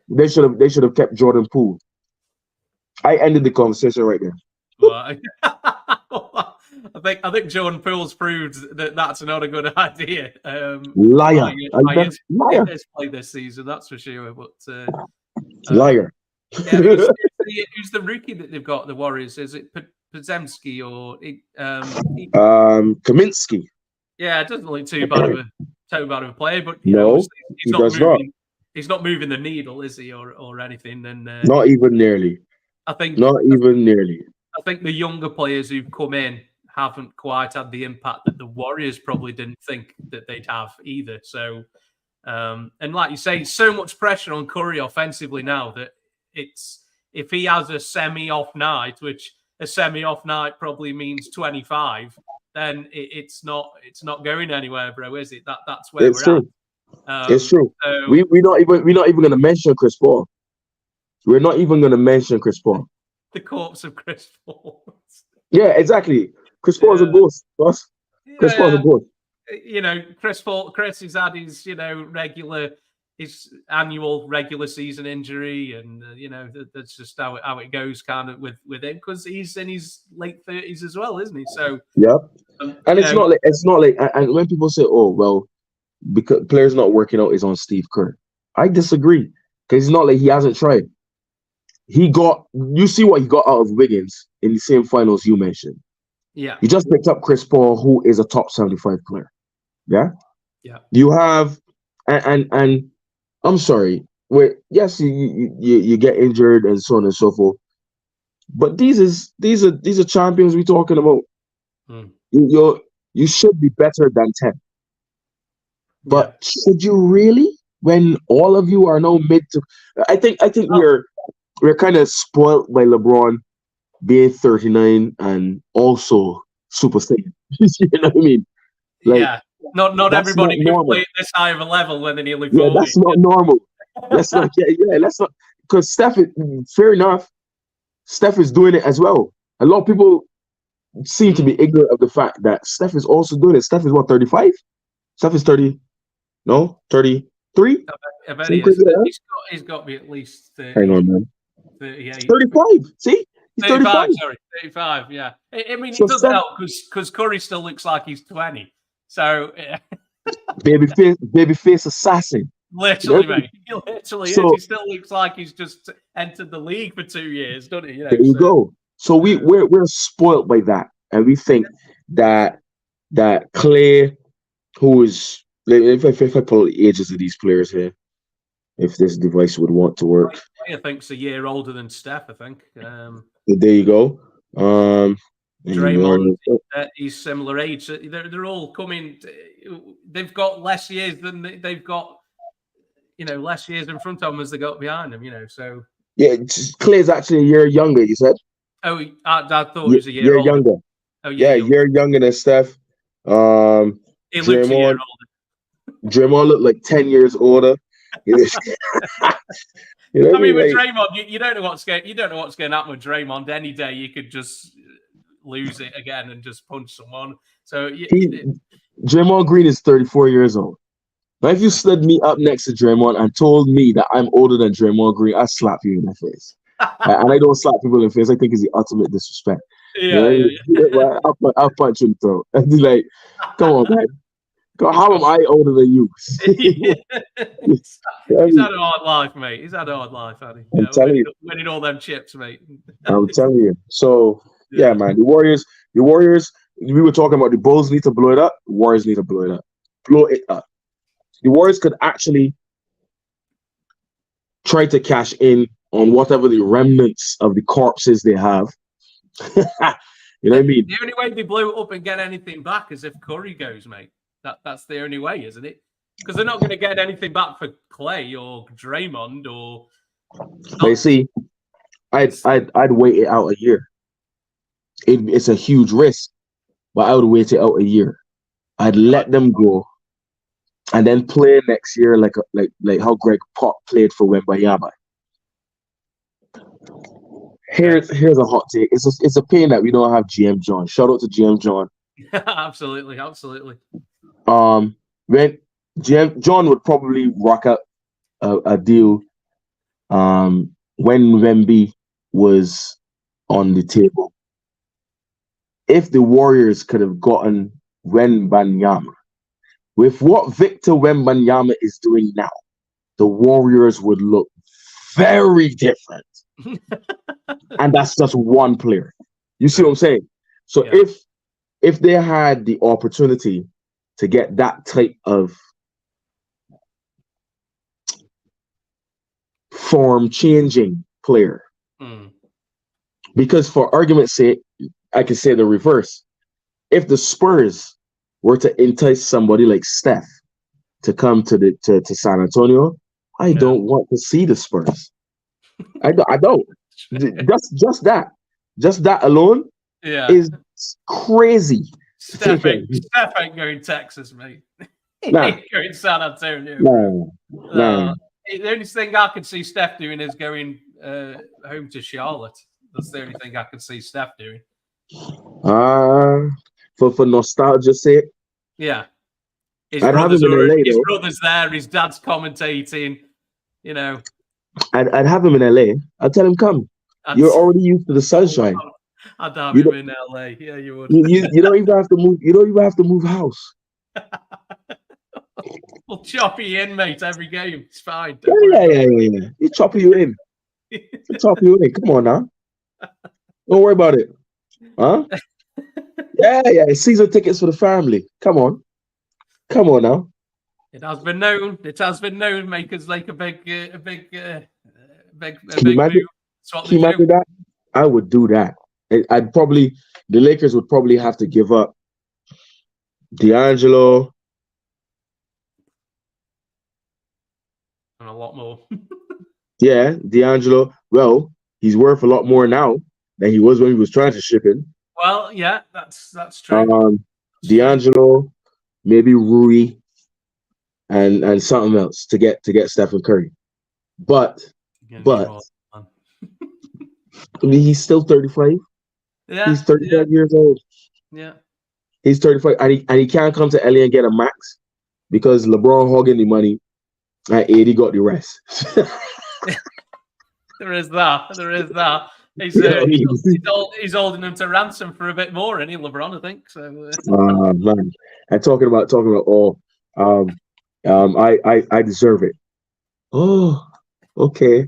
they should have kept Jordan Poole. I ended the conversation right there. Well, I think Jordan Poole's proved that that's not a good idea. Liar. Liar. He has played this season, that's for sure. But liar. Who's the rookie that they've got? The Warriors, is it Podzemski or Kaminsky? Yeah, it doesn't look too bad of a player, but he's not moving the needle, is he, or anything? And not even nearly. I think I think the younger players who've come in haven't quite had the impact that the Warriors probably didn't think that they'd have either. So, and like you say, so much pressure on Curry offensively now that if he has a semi-off night, which a semi-off night probably means 25, then it's not going anywhere, bro, is it? That's where we're at. It's true. So, we're not even going to mention Chris Paul. We're not even going to mention Chris Paul. The corpse of Chris Paul. Yeah, exactly. Chris Paul's a ghost, boss. Chris Paul's a ghost. Chris has had his annual regular season injury, and that's just how it goes, kind of with him, because he's in his late 30s as well, isn't he? So and it's not like and when people say, oh well, because players not working out is on Steve Kerr, I disagree, because it's not like he hasn't tried. You see what he got out of Wiggins in the same finals you mentioned. Yeah. You just picked up Chris Paul, who is a top 75 player. Yeah. Yeah. You have and I'm sorry. Yes, you get injured and so on and so forth. But these are champions we're talking about. You should be better than 10. But should you really, when all of you are now mid to? I think we're kind of spoiled by LeBron being 39 and also Super Saiyan. You know what I mean? Not everybody can play at this high of a level when they're nearly 40. Yeah, that's not normal. Let's not. Let's not. Because Steph, fair enough, Steph is doing it as well. A lot of people seem to be ignorant of the fact that Steph is also doing it. Steph is what, 35? Steph is 30. No, 33. I bet he is. He's got to be at least 30. Hang on, man. 38. 35. See? He's 35. Sorry, 35, yeah. I mean, So it doesn't help because Curry still looks like he's 20. So, babyface assassin. literally, mate. He literally is. So- He still looks like he's just entered the league for 2 years, doesn't he? There you go. So we're spoiled by that, and we think that Clay, who is, if I pull the ages of these players here, if this device would want to work, I think a year older than Steph. I think. there you go. Draymond, he's similar age. They're all coming. They've got less years than they've got. Less years in front of them as they got behind them. So yeah, Clay's actually a year younger. You said. Oh, I thought he was a year older. Younger. Oh, yeah, a year younger than Steph. He looks a year older. Draymond looked like 10 years older. I mean, with Draymond, you don't know what's going. You don't know what's going to happen with Draymond. Any day you could just lose it again and just punch someone. So Draymond Green is 34 years old. Now, if you stood me up next to Draymond and told me that I'm older than Draymond Green, I'd slap you in the face. And I don't slap people in the face. I think it's the ultimate disrespect. I'll punch you in the throat. And be like, come on, man. How am I older than you? He's had a hard life, mate. He's had a hard life, hasn't he? I'm telling you. Winning all them chips, mate. I'm telling you. So, yeah, man. The Warriors, we were talking about the Bulls need to blow it up. The Warriors need to blow it up. Blow it up. The Warriors could actually try to cash in on whatever the remnants of the corpses they have. You know what I mean? The only way they blow it up and get anything back is if Curry goes, mate. That's the only way, isn't it? Because they're not going to get anything back for Clay or Draymond or. They see, I'd wait it out a year. It's a huge risk, but I would wait it out a year. I'd let them go, and then play next year like how Greg Pop played for Wembanyama. Here's a hot take. It's a pain that we don't have GM John. Shout out to GM John. Absolutely. When GM John would probably rock out a deal when Wemby was on the table. If the Warriors could have gotten Wembanyama, with what Victor Wembanyama is doing now, the Warriors would look very different. And that's just one player. You see what I'm saying? So if they had the opportunity to get that type of form-changing player, because for argument's sake, I can say the reverse. If the Spurs were to entice somebody like Steph to come to San Antonio, I don't want to see the Spurs. I don't. Just that alone is crazy. Steph ain't going Texas, mate. Nah. He ain't going San Antonio. No. The only thing I could see Steph doing is going home to Charlotte. That's the only thing I could see Steph doing. For nostalgia's sake. Yeah. His brother's there, his dad's commentating, you know. I'd have him in LA. I'd tell him, come. You're already used to the sunshine. I'd have him in LA. Yeah, you would. You don't even have to move. You don't even have to move house. We'll chop you in, mate, every game. It's fine. Yeah. He'll chop you in. Come on now. Don't worry about it. Huh? Yeah. Season tickets for the family. Come on now. It has been known, mate, because like a big move. Can you imagine that? I would do that. The Lakers would probably have to give up D'Angelo. And a lot more. Yeah, D'Angelo. Well, he's worth a lot more now than he was when he was trying to ship in. Well, yeah, that's true. D'Angelo, maybe Rui, and something else to get Stephen Curry. But I mean, he's still 35. Yeah, he's 35 years old. Yeah, he's 35, and he can't come to LA and get a max because LeBron hogging the money, and AD got the rest. There is that. There is that. He's, You know what I mean? he's holding them to ransom for a bit more, and LeBron, I think. So, Man, and talking about I deserve it. Oh, okay,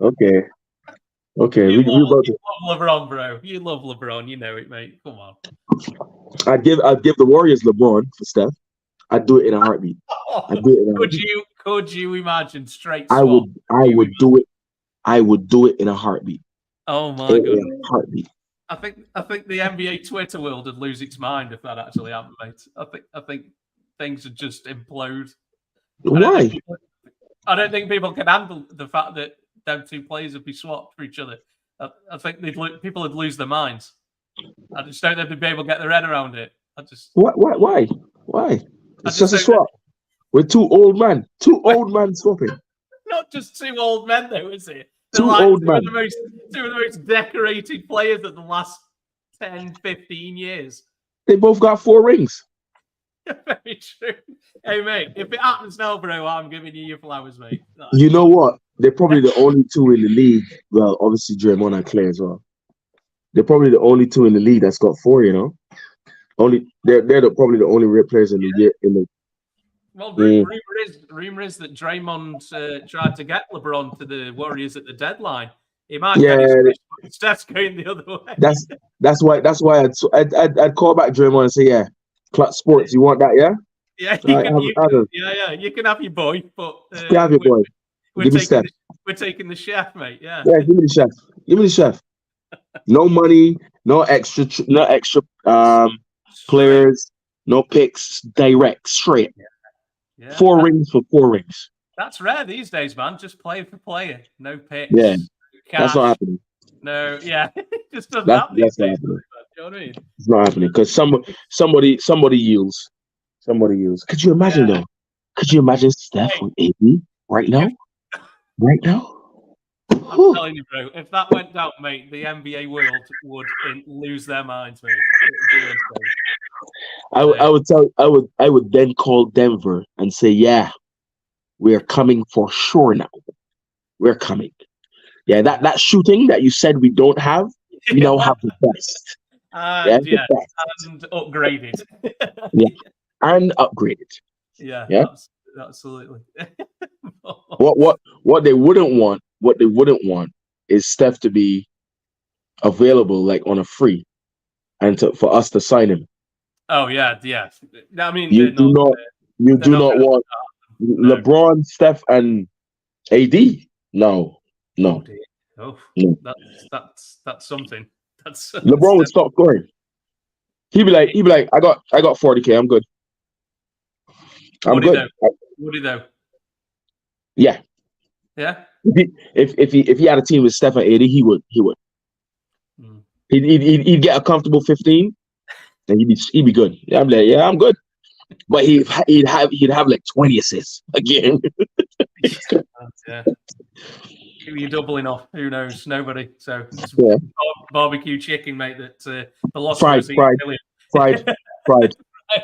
okay, okay. you We about to. love LeBron, bro. You love LeBron. You know it, mate. Come on. I'd give the Warriors LeBron for Steph. I'd do it in a heartbeat. I'd do it in a heartbeat. Could you imagine straight I swap? would do it. I would do it in a heartbeat. Oh my god! In a heartbeat. I think the NBA Twitter world would lose its mind if that actually happened, mate. I think things would just implode. Why? I don't think people can handle the fact that them two players would be swapped for each other. I think people would lose their minds. I just don't know if they'd be able to get their head around it. Why? It's just a swap. We're two old men swapping. Not just two old men, though, is it? Two old men. Two of the most decorated players of the last 10, 15 years. They both got 4 rings. Very true. Hey, mate, if it happens now, bro, I'm giving you your flowers, mate. You know what? They're probably the only 2 in the league. Well, obviously Draymond and Clay as well. They're probably the only 2 in the league that's got 4. You know, they're probably the only real players in the. Well, rumor is that Draymond tried to get LeBron to the Warriors at the deadline. He might get his wish, but Steph's going the other way. That's why I'd call back Draymond and say, yeah, Clutch Sports, you want that, yeah? Yeah, you can have your boy, but have your boy. Give me Steph. We're taking the chef, mate. Yeah. Yeah, give me the chef. No money, no extra players, no picks, direct, straight. Yeah, 4 rings for 4 rings. That's rare these days, man. Just player for player, no picks. Yeah, cash, that's not happening. No, yeah, it just doesn't happen. That's not happening. You know what I mean? It's not happening because somebody yields. Somebody yields. Could you imagine though? Could you imagine Steph with AD right now? Right now? I'm telling you, bro. If that went down, mate, the NBA world would lose their minds, mate. I would then call Denver and say, yeah, we're coming for sure now. We're coming. Yeah, that shooting that you said we don't have, we now have the best. The best. And upgraded. Yeah, and upgraded. Yeah. Absolutely. What they wouldn't want is Steph to be available like on a free, and for us to sign him. Oh yeah. I mean, you do not want LeBron, Steph, and AD. No. Oh, that's something. That's LeBron would stop scoring. He'd be like, I got 40K. I'm good. Would he though? Yeah. Yeah. If he had a team with Steph and AD, he would. Mm. He'd get a comfortable 15. And he'd be good. Yeah, I'm like, yeah, I'm good. But he'd have like 20 assists again. Yeah. Who are you doubling off? Who knows? Nobody. So barbecue chicken, mate. That the loss fried chicken.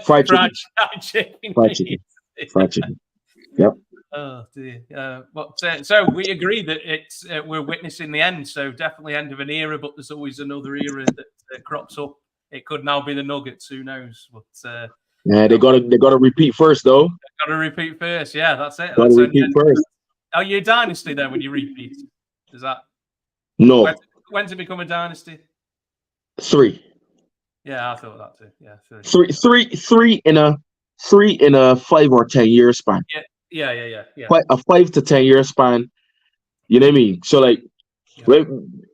Fried chicken. Yep. Oh dear. So we agree that we're witnessing the end. So definitely end of an era, but there's always another era that crops up. It could now be the Nuggets. Who knows? But they gotta repeat first, though. Got to repeat first. Yeah, that's it. Gotta repeat first. Are you a dynasty then when you repeat? Is that no? When's it become a dynasty? 3. Yeah, I thought that too. Yeah, 3 in a 5 or 10 year span. Yeah. A 5 to 10 year span. You know what I mean? So like,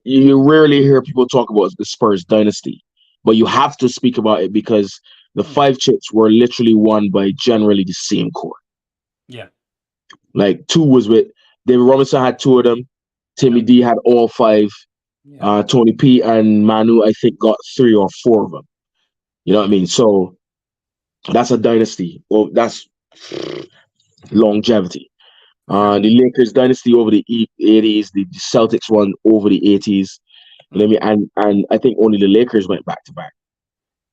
you rarely hear people talk about the Spurs dynasty, but you have to speak about it because the 5 chips were literally won by generally the same core. Yeah. Like 2 was with David Robinson had 2 of them. Timmy D had all 5. Yeah. Tony P and Manu, I think, got 3 or 4 of them. You know what I mean? So that's a dynasty. Well, that's longevity. The Lakers dynasty over the 80s, the Celtics one over the 80s. You know what I mean? And I think only the Lakers went back to back.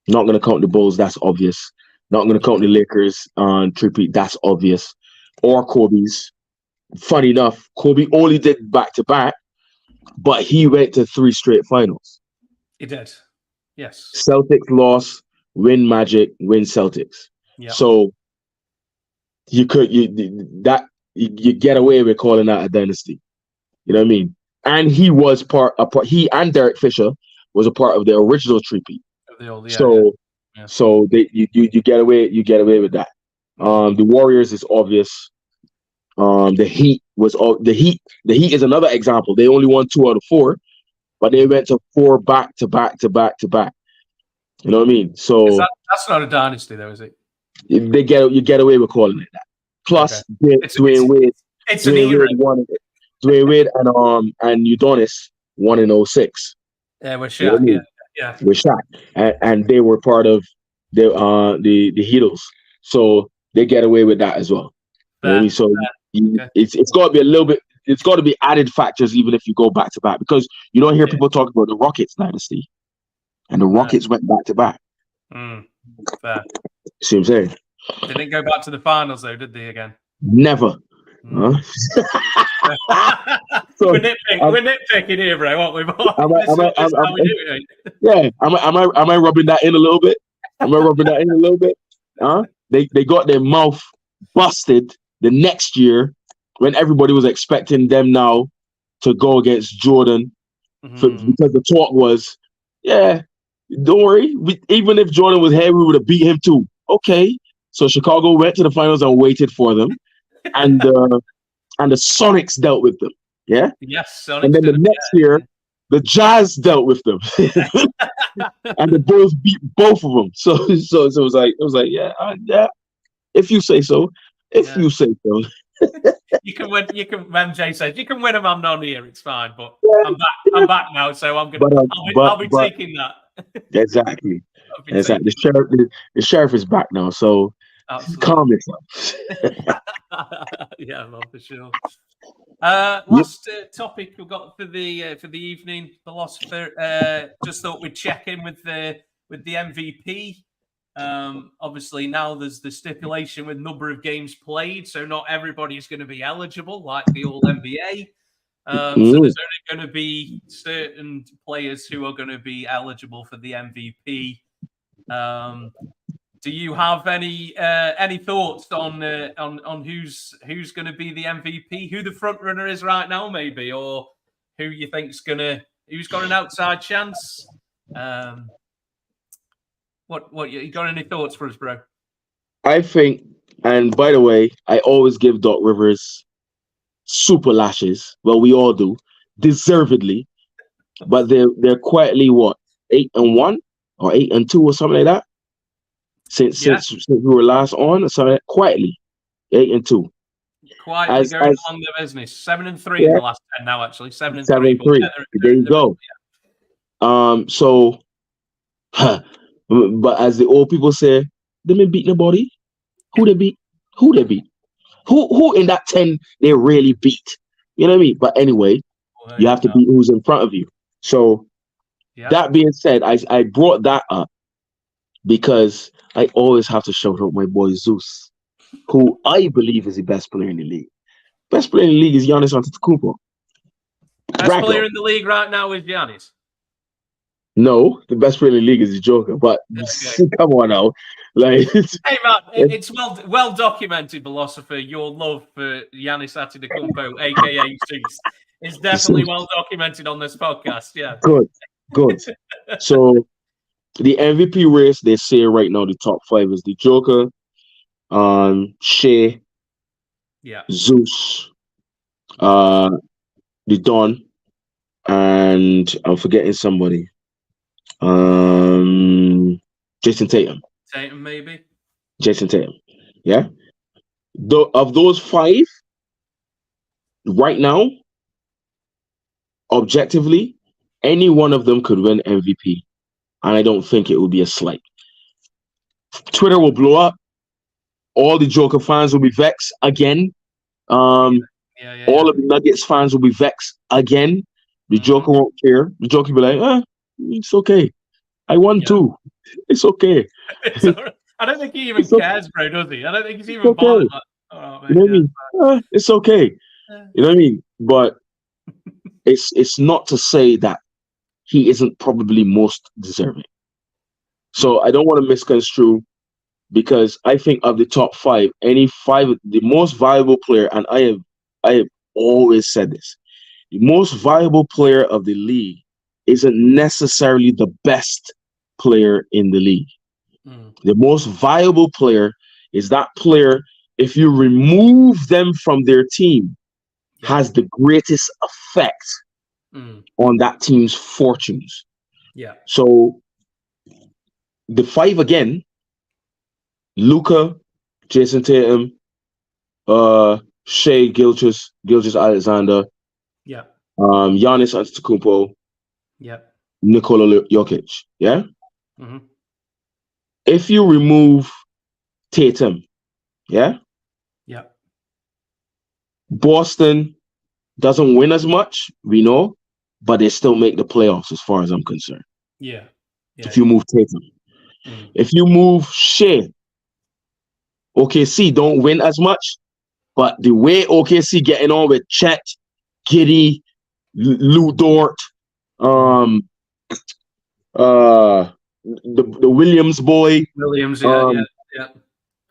Not going to count the Bulls, that's obvious. Not going to count the Lakers on repeat, that's obvious. Or Kobe's. Funny enough, Kobe only did back to back but he went to 3 straight finals. He did. Yes. Celtics lost, win Magic, win Celtics. Yeah. So you get away with calling that a dynasty. You know what I mean? And he was he and Derek Fisher was a part of the original three-peat. So you get away with that. The Warriors is obvious. The Heat is another example. They only won 2 out of 4, but they went to 4 back to back to back to back. You know what I mean? So that's not a dynasty, though, is it? You get away with calling it that. Plus, Dwayne Wade, Dwayne Wade and Udonis won in 06. Yeah, with Shaq. You know I mean? Yeah, with Shaq, and they were part of the Heatles, so they get away with that as well. You know what I mean? So it's got to be a little bit. It's got to be added factors, even if you go back to back, because you don't hear people talk about the Rockets dynasty, and the Rockets went back to back. Fair. See what I'm saying? They didn't go back to the finals, though, did they? Again? Never. Huh? So, we're nitpicking here, bro. What we am I rubbing that in a little bit? Am I rubbing that in a little bit? Huh? They got their mouth busted the next year when everybody was expecting them now to go against Jordan, because the talk was, don't worry, even if Jordan was here, we would have beat him too. Okay, so Chicago went to the finals and waited for them, and the Sonics dealt with them. Yeah. Yes. Sonics, and then the next year, the Jazz dealt with them, and the Bulls beat both of them. So it was like, yeah. If you say so. You say so. You can win. MJ says you can win them. I'm not here. It's fine, but I'm back now, so I'm gonna. I'll be taking that. Exactly. Exactly. The sheriff is back now, so calm yourself. Yeah, well, for sure. Last topic we've got for the evening, philosopher. Just thought we'd check in with the MVP. Obviously now there's the stipulation with number of games played, so not everybody's going to be eligible like the All NBA. So there's only going to be certain players who are going to be eligible for the MVP. Do you have any thoughts on who's going to be the MVP, who the front runner is right now, maybe, or who you think's who's got an outside chance? What you got any thoughts for us, bro? I think, and by the way, I always give Doc Rivers super lashes. Well, we all do, deservedly, but they're quietly 8-1 or 8-2 or something like that. Since we were last on, or something, quietly 8-2. Quietly going on the business. 7-3 in the last 10 now, actually. 7-3. There you go. So, but as the old people say, they may beat nobody. Who they beat? Who in that 10 they really beat? You know what I mean? But anyway, you have to beat who's in front of you. So that being said, I brought that up because I always have to shout out my boy Zeus, who I believe is the best player in the league. Best player in the league is Giannis Antetokounmpo. Best player in the league right now is Giannis. No, the best player in the league is the Joker. But come on now, like, hey man, it's well documented, philosopher. Your love for Giannis Antetokounmpo, aka Zeus, is definitely well documented on this podcast. Yeah, good. So the MVP race, they say right now the top 5 is the Joker, Shea, Zeus, the Don, and I'm forgetting somebody. Jason Tatum. Maybe. Jason Tatum. Yeah. Of those 5, right now, objectively, any one of them could win MVP. And I don't think it will be a slight. Twitter will blow up. All the Joker fans will be vexed again. All of the Nuggets fans will be vexed again. The Joker won't care. The Joker will be like, it's okay. I won too. It's okay. I don't think he even cares, bro, does he? I don't think he's even bothered. Like, you know what I mean? It's okay. You know what I mean? But it's not to say that he isn't probably most deserving. So I don't want to misconstrue, because I think of the top five, the most valuable player, and I have always said this, the most valuable player of the league isn't necessarily the best player in the league. The most valuable player is that player, if you remove them from their team, has the greatest effect on that team's fortunes. Yeah. So the five again: Luka, Jason Tatum, Shea Gilgeous-Alexander, Giannis Antetokounmpo, Nikola Jokic. Yeah. If you remove Tatum, Boston doesn't win as much, we know, but they still make the playoffs as far as I'm concerned. If you move Tatum. If you move Shea, OKC don't win as much, but the way OKC getting on with Chet, Giddey, Lou Dort, the Williams boy. Williams, You know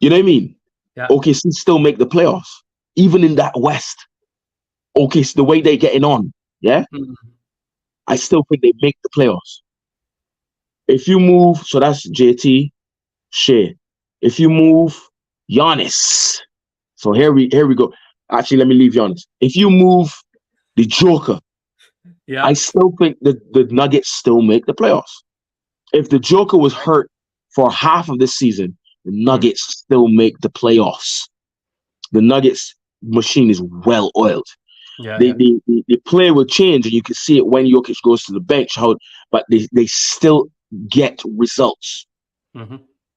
what I mean? OKC still make the playoffs, even in that West. OKC, the way they getting on, I still think they make the playoffs. If you move, so that's JT, Shea. If you move Giannis, so here we go. Actually, let me leave Giannis. If you move the Joker, I still think that the Nuggets still make the playoffs. If the Joker was hurt for half of this season, the Nuggets still make the playoffs. The Nuggets machine is well oiled. The play will change, and you can see it when Jokic goes to the bench. But they still get results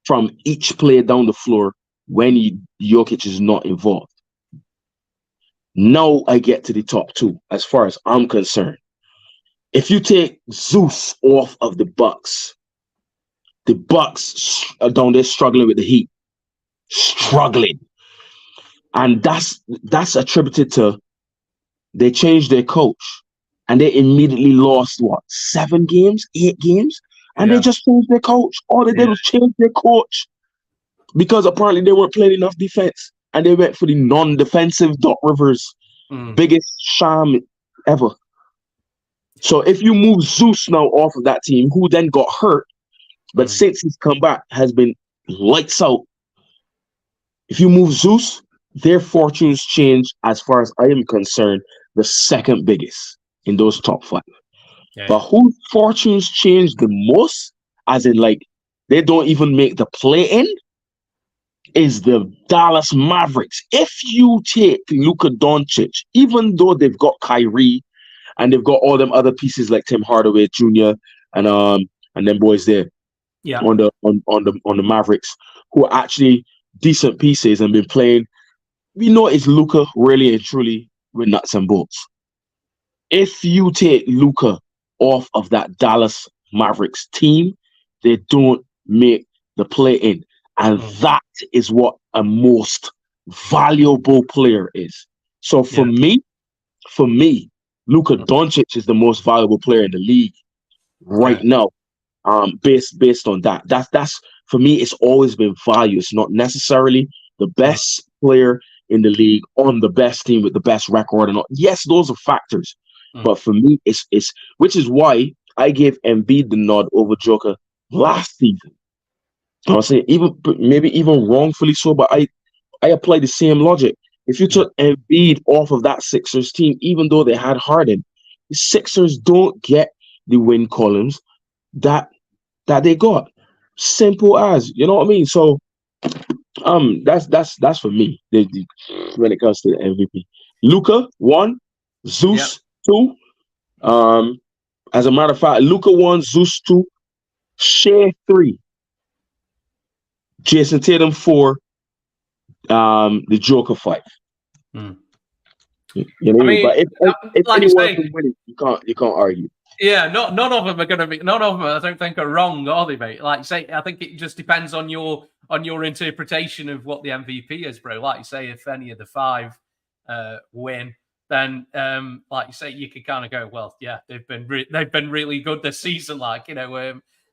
from each player down the floor when Jokic is not involved. Now I get to the top two, as far as I'm concerned. If you take Zeus off of the Bucks are down there struggling with the Heat. Struggling. And that's attributed to they changed their coach, and they immediately lost 8 games? And they just changed their coach. All they did was change their coach, because apparently they weren't playing enough defense, and they went for the non-defensive Doc Rivers biggest sham ever. So if you move Zeus now off of that team, who then got hurt, but since he's come back has been lights out. If you move Zeus, their fortunes change, as far as I am concerned, the second biggest in those top five. But whose fortunes change the most, as in like they don't even make the play-in, is the Dallas Mavericks. If you take Luka Doncic, even though they've got Kyrie and they've got all them other pieces like Tim Hardaway Jr. and them boys there on the Mavericks, who are actually decent pieces and been playing, we know it's Luka really and truly with nuts and bolts. If you take Luka off of that Dallas Mavericks team, they don't make the play-in. And that is what a most valuable player is. So for me, Luka Doncic is the most valuable player in the league right now. Based on that. That's for me, it's always been value. It's not necessarily the best player in the league on the best team with the best record and all. Yes, those are factors. But for me, it's which is why I gave Embiid the nod over Joker last season. I was saying maybe even wrongfully so, but I apply the same logic. If you took Embiid off of that Sixers team, even though they had Harden, the Sixers don't get the win columns that they got. Simple as, you know what I mean? So that's for me when it comes to the MVP. Luka 1, Zeus 2. As a matter of fact, Luka 1, Zeus 2, Shea 3, Jason Tatum 4, the Joker 5. You know what I mean? But if like anyone can win it, you can't argue. Yeah, none of them are going to be. None of them, I don't think, are wrong, are they, mate? Like, say, I think it just depends on your interpretation of what the MVP is, bro. Like you say, if any of the 5 win, then like you say, you could kind of go, well, yeah, they've been really good this season. Like,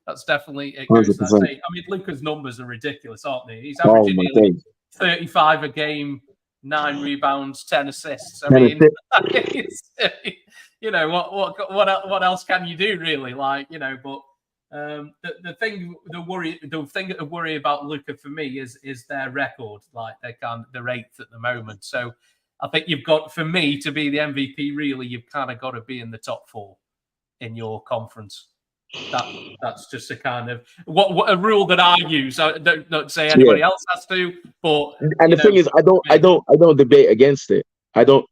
that's definitely it goes that way. I mean, Luka's numbers are ridiculous, aren't they? He's averaging nearly 35 a game, 9 rebounds, 10 assists. I mean, what else can you do really? Like, but the thing to worry about Luka for me is their record. Like they're 8th at the moment. So I think you've got, for me to be the MVP, really, you've kind of got to be in the top 4 in your conference. That's just a kind of what a rule that I use. I don't say anybody else has to, but the thing is, I don't debate against it. I don't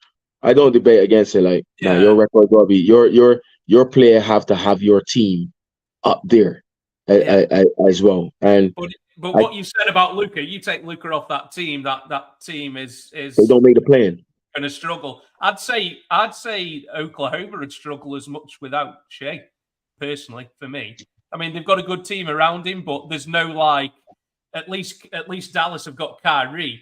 debate against it. Like, your record will be your player have to have your team up there as well. And but what you said about Luka, you take Luka off that team, that team is they don't make the plan. Going to struggle. I'd say Oklahoma would struggle as much without Shea. Personally, for me, I mean, they've got a good team around him, but there's no at least Dallas have got Kyrie.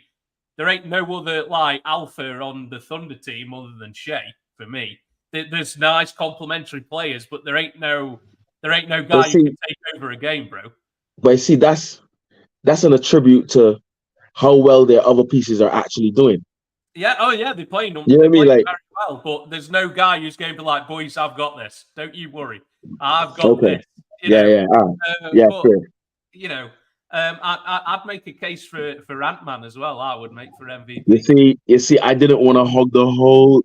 There ain't no other alpha on the Thunder team other than Shea. For me, there's nice complementary players, but there ain't no guy who can take over a game, bro. But see, that's an attribute to how well their other pieces are actually doing. Yeah, they're playing them. You know what I mean? Like, very well, but there's no guy who's going to be like, boys, I've got this. Don't you worry. I've got this. Sure. I'd make a case for Ant-Man as well. I would make for MVP. You see, I didn't want to hug the whole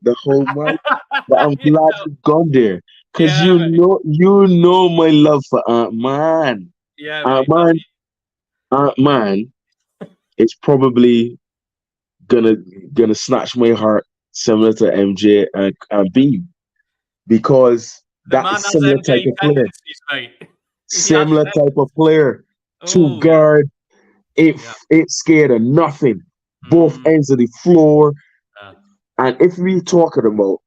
month, but I'm glad you've gone there because you know my love for Ant-Man. Yeah, Ant-Man is probably gonna snatch my heart, similar to MJ and Beam, because that's similar type of player. Similar type of player. To guard, ain't scared of nothing. Both ends of the floor. And if we talking about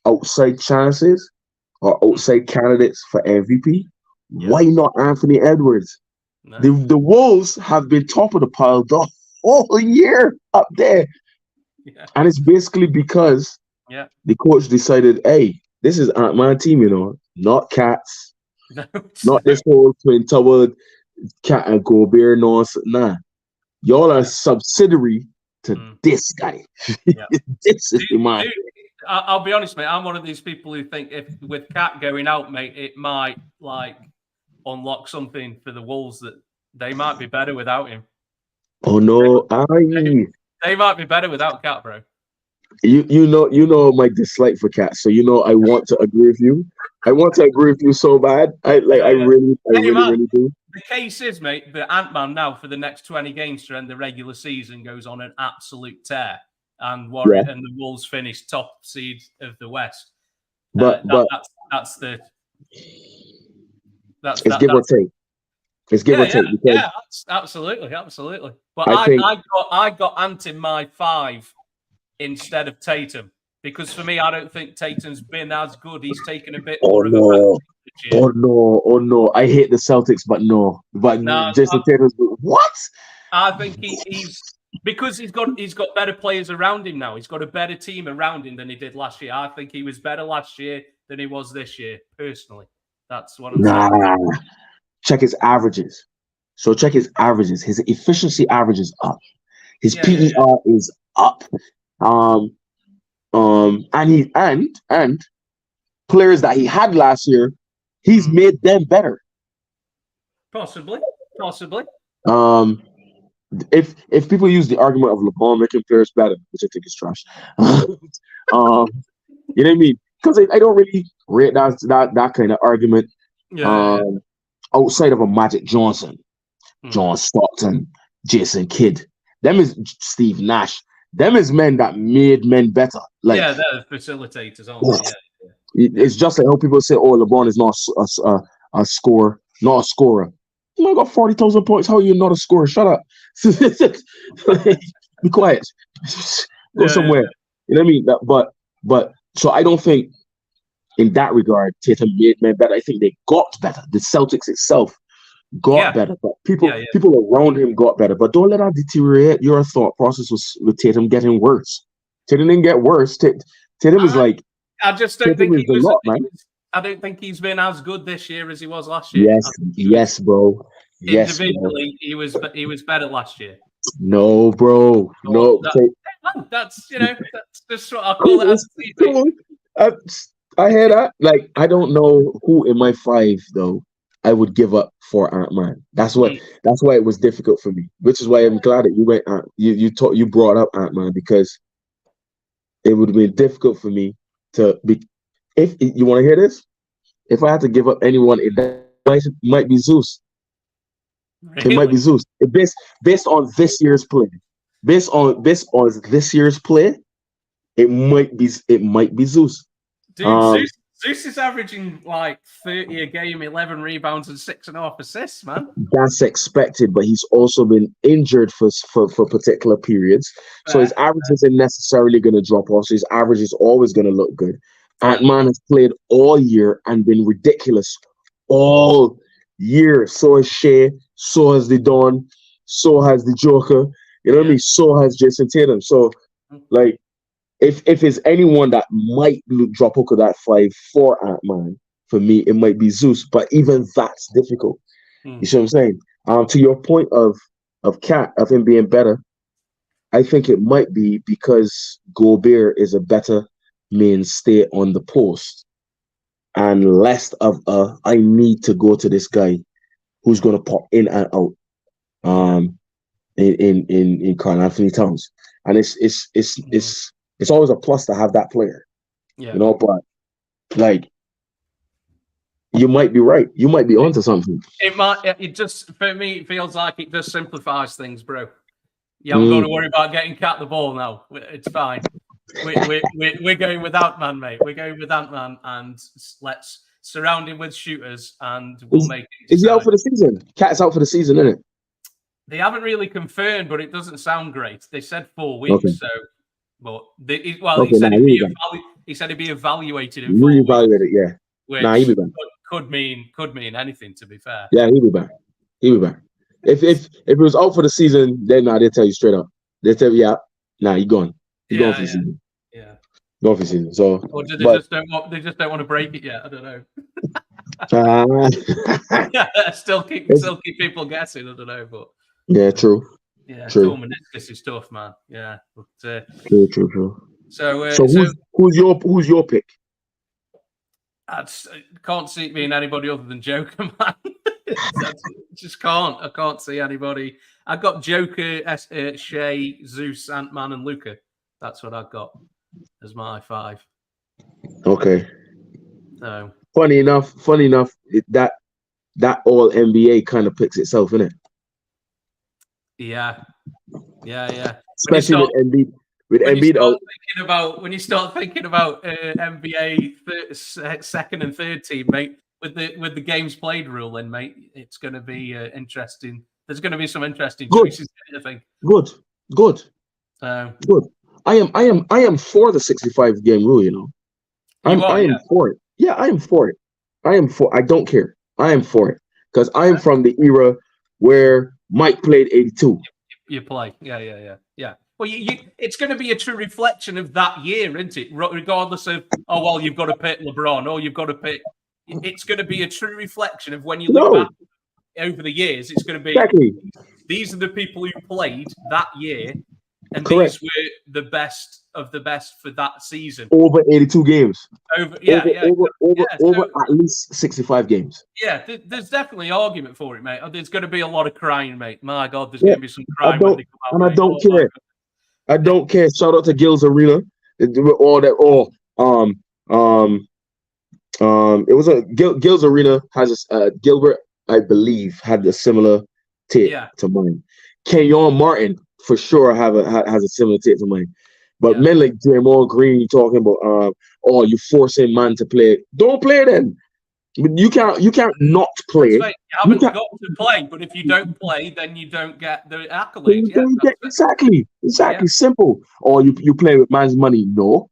outside chances or outside candidates for MVP, why not Anthony Edwards? No. The Wolves have been top of the pile the whole year up there. Yeah. And it's basically because the coach decided, hey, this is Ant-Man team, not Cats, not this whole twin tower Cat and Gobert nonsense. Nah, y'all are subsidiary to this guy. This is the man. I'll be honest, mate. I'm one of these people who think if with Cat going out, mate, it might unlock something for the Wolves that they might be better without him. Oh no, they might be better without Cat, bro. You know my dislike for Cat, so I want to agree with you. I want to agree with you so bad. I really do. The case is, mate, the Ant-Man now for the next 20 games to end the regular season goes on an absolute tear, and and the Wolves finish top seed of the West. But that's give or take. It's give or take. Absolutely. But I got Ant in my 5 instead of Tatum. Because for me, I don't think Tatum's been as good. He's taken a bit more of a Oh no! I hate the Celtics, but no. But Jason Tatum's what? I think he's because he's got better players around him now. He's got a better team around him than he did last year. I think he was better last year than he was this year. Personally, that's what I'm saying. Check his averages. So check his averages. His efficiency average is up. His PER is up. And players that he had last year, he's made them better. Possibly. If people use the argument of LeBron making players better, which I think is trash, you know what I mean? Because I don't really rate that kind of argument. Outside of a Magic Johnson, John Stockton, Jason Kidd, them is Steve Nash. Them is men that made men better. They're facilitators, aren't they? It's just like how people say, "Oh, LeBron is not a scorer, not a scorer." You got 40,000 points. How are you not a scorer? Shut up. Be quiet. Go somewhere. You know what I mean? But so I don't think in that regard Tatum made men better. I think they got better. The Celtics itself got better, but people around him got better. But don't let that deteriorate your thought process with Tatum getting worse. Tatum didn't get worse. Tatum is like I just don't Tatum think is the lot, man. I don't think he's been as good this year as he was last year. Yes, bro. Yes, individually, bro. He was better last year. No, bro. No. That's that's just what I call it. I hear that. Like, I don't know who in my 5 though I would give up for Ant-Man. That's why it was difficult for me. Which is why I'm glad that you went you brought up Ant-Man, because it would have been difficult for me to be. If you want to hear this, if I had to give up anyone, it might be Zeus. Really? It might be Zeus. Based on this year's play. Based on this year's play, it might be Zeus. Dude, Zeus is averaging like 30 a game, 11 rebounds, and 6.5 assists, man. That's expected, but he's also been injured for particular periods. So his average isn't necessarily going to drop off. So his average is always going to look good. Ant-Man has played all year and been ridiculous all year. So has Shea, so has the Don, so has the Joker. You know what I mean? So has Jason Tatum. So, like, if it's anyone that might drop hook of that 5 for Ant-Man, for me, it might be Zeus. But even that's difficult. You see what I'm saying? To your point of Cat, of him being better, I think it might be because Gobert is a better mainstay on the post and less of I need to go to this guy who's going to pop in and out in Karl Anthony Towns. And it's always a plus to have that player. Yeah. You know, but like, you might be right. You might be onto something. It just, for me, it feels like it just simplifies things, bro. You haven't got to worry about getting Cat the ball now. It's fine. We're going with Ant-Man, mate. We're going with Ant-Man, and let's surround him with shooters, and we'll make it. Is he out for the season? Cat's out for the season, isn't it? They haven't really confirmed, but it doesn't sound great. They said 4 weeks, okay. So, but he said he'd be evaluated in 4 weeks. Reevaluated, yeah. Which he'll be back. Could mean anything, to be fair. Yeah, he'll be back. He'll be back. If it was out for the season, then they'll tell you straight up. They'll tell you, you're gone. You're going for the season. Yeah. Going for the season. So, or they just don't want to break it yet. I don't know. Still keep people guessing. I don't know, but yeah, true. Yeah, true. Meniscus is tough, man. Yeah, but true. So who's your pick? I can't see it being anybody other than Joker, man. Just can't. I can't see anybody. I've got Joker, Shea, Zeus, Ant-Man, and Luka. That's what I've got as my 5. Okay. So funny enough, that all NBA kind of picks itself, innit? Yeah. Especially with Embiid. When you start thinking about NBA second and third team, mate, with the games played rule in, mate, it's going to be interesting. There's going to be some interesting choices, I think. Good. Good. I am for the 65 game rule. You know, I am for it. Yeah, I am for it. I don't care. I am for it because I am from the era where Mike played 82. You play, yeah. Well, it's going to be a true reflection of that year, isn't it? Regardless of, you've got to pick LeBron, or you've got to pick. It's going to be a true reflection of when you look back over the years. It's going to be these are the people who played that year, and these were the best of the best for that season. Over 82 games. Over at least 65 games. Yeah, there's definitely argument for it, mate. There's going to be a lot of crying, mate. My God, there's going to be some crying when they come out. I don't care. I don't care. Shout out to Gil's Arena. All that. It was a Gil's Arena has Gilbert, I believe, had a similar take to mine. Kenyon Martin for sure has a similar take to mine. But men like Draymond Green talking about you forcing man to play. Don't play then. You can't not play. Right. You haven't got to play, but if you don't play, then you don't get the accolades. Exactly. Simple. Or you play with man's money. No.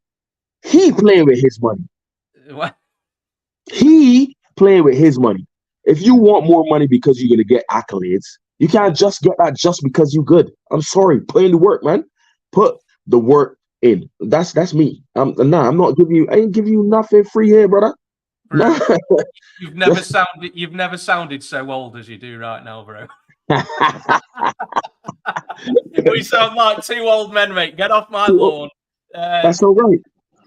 He playing with his money. What? He playing with his money. If you want more money because you're gonna get accolades, you can't just get that just because you're good. I'm sorry. Put in the work, man. Put the work in. That's me. I'm not giving you. I ain't giving you nothing free here, brother. Bro, Nah. you've never sounded so old as you do right now, bro. We sound like two old men, mate. Get off my lawn. That's all right.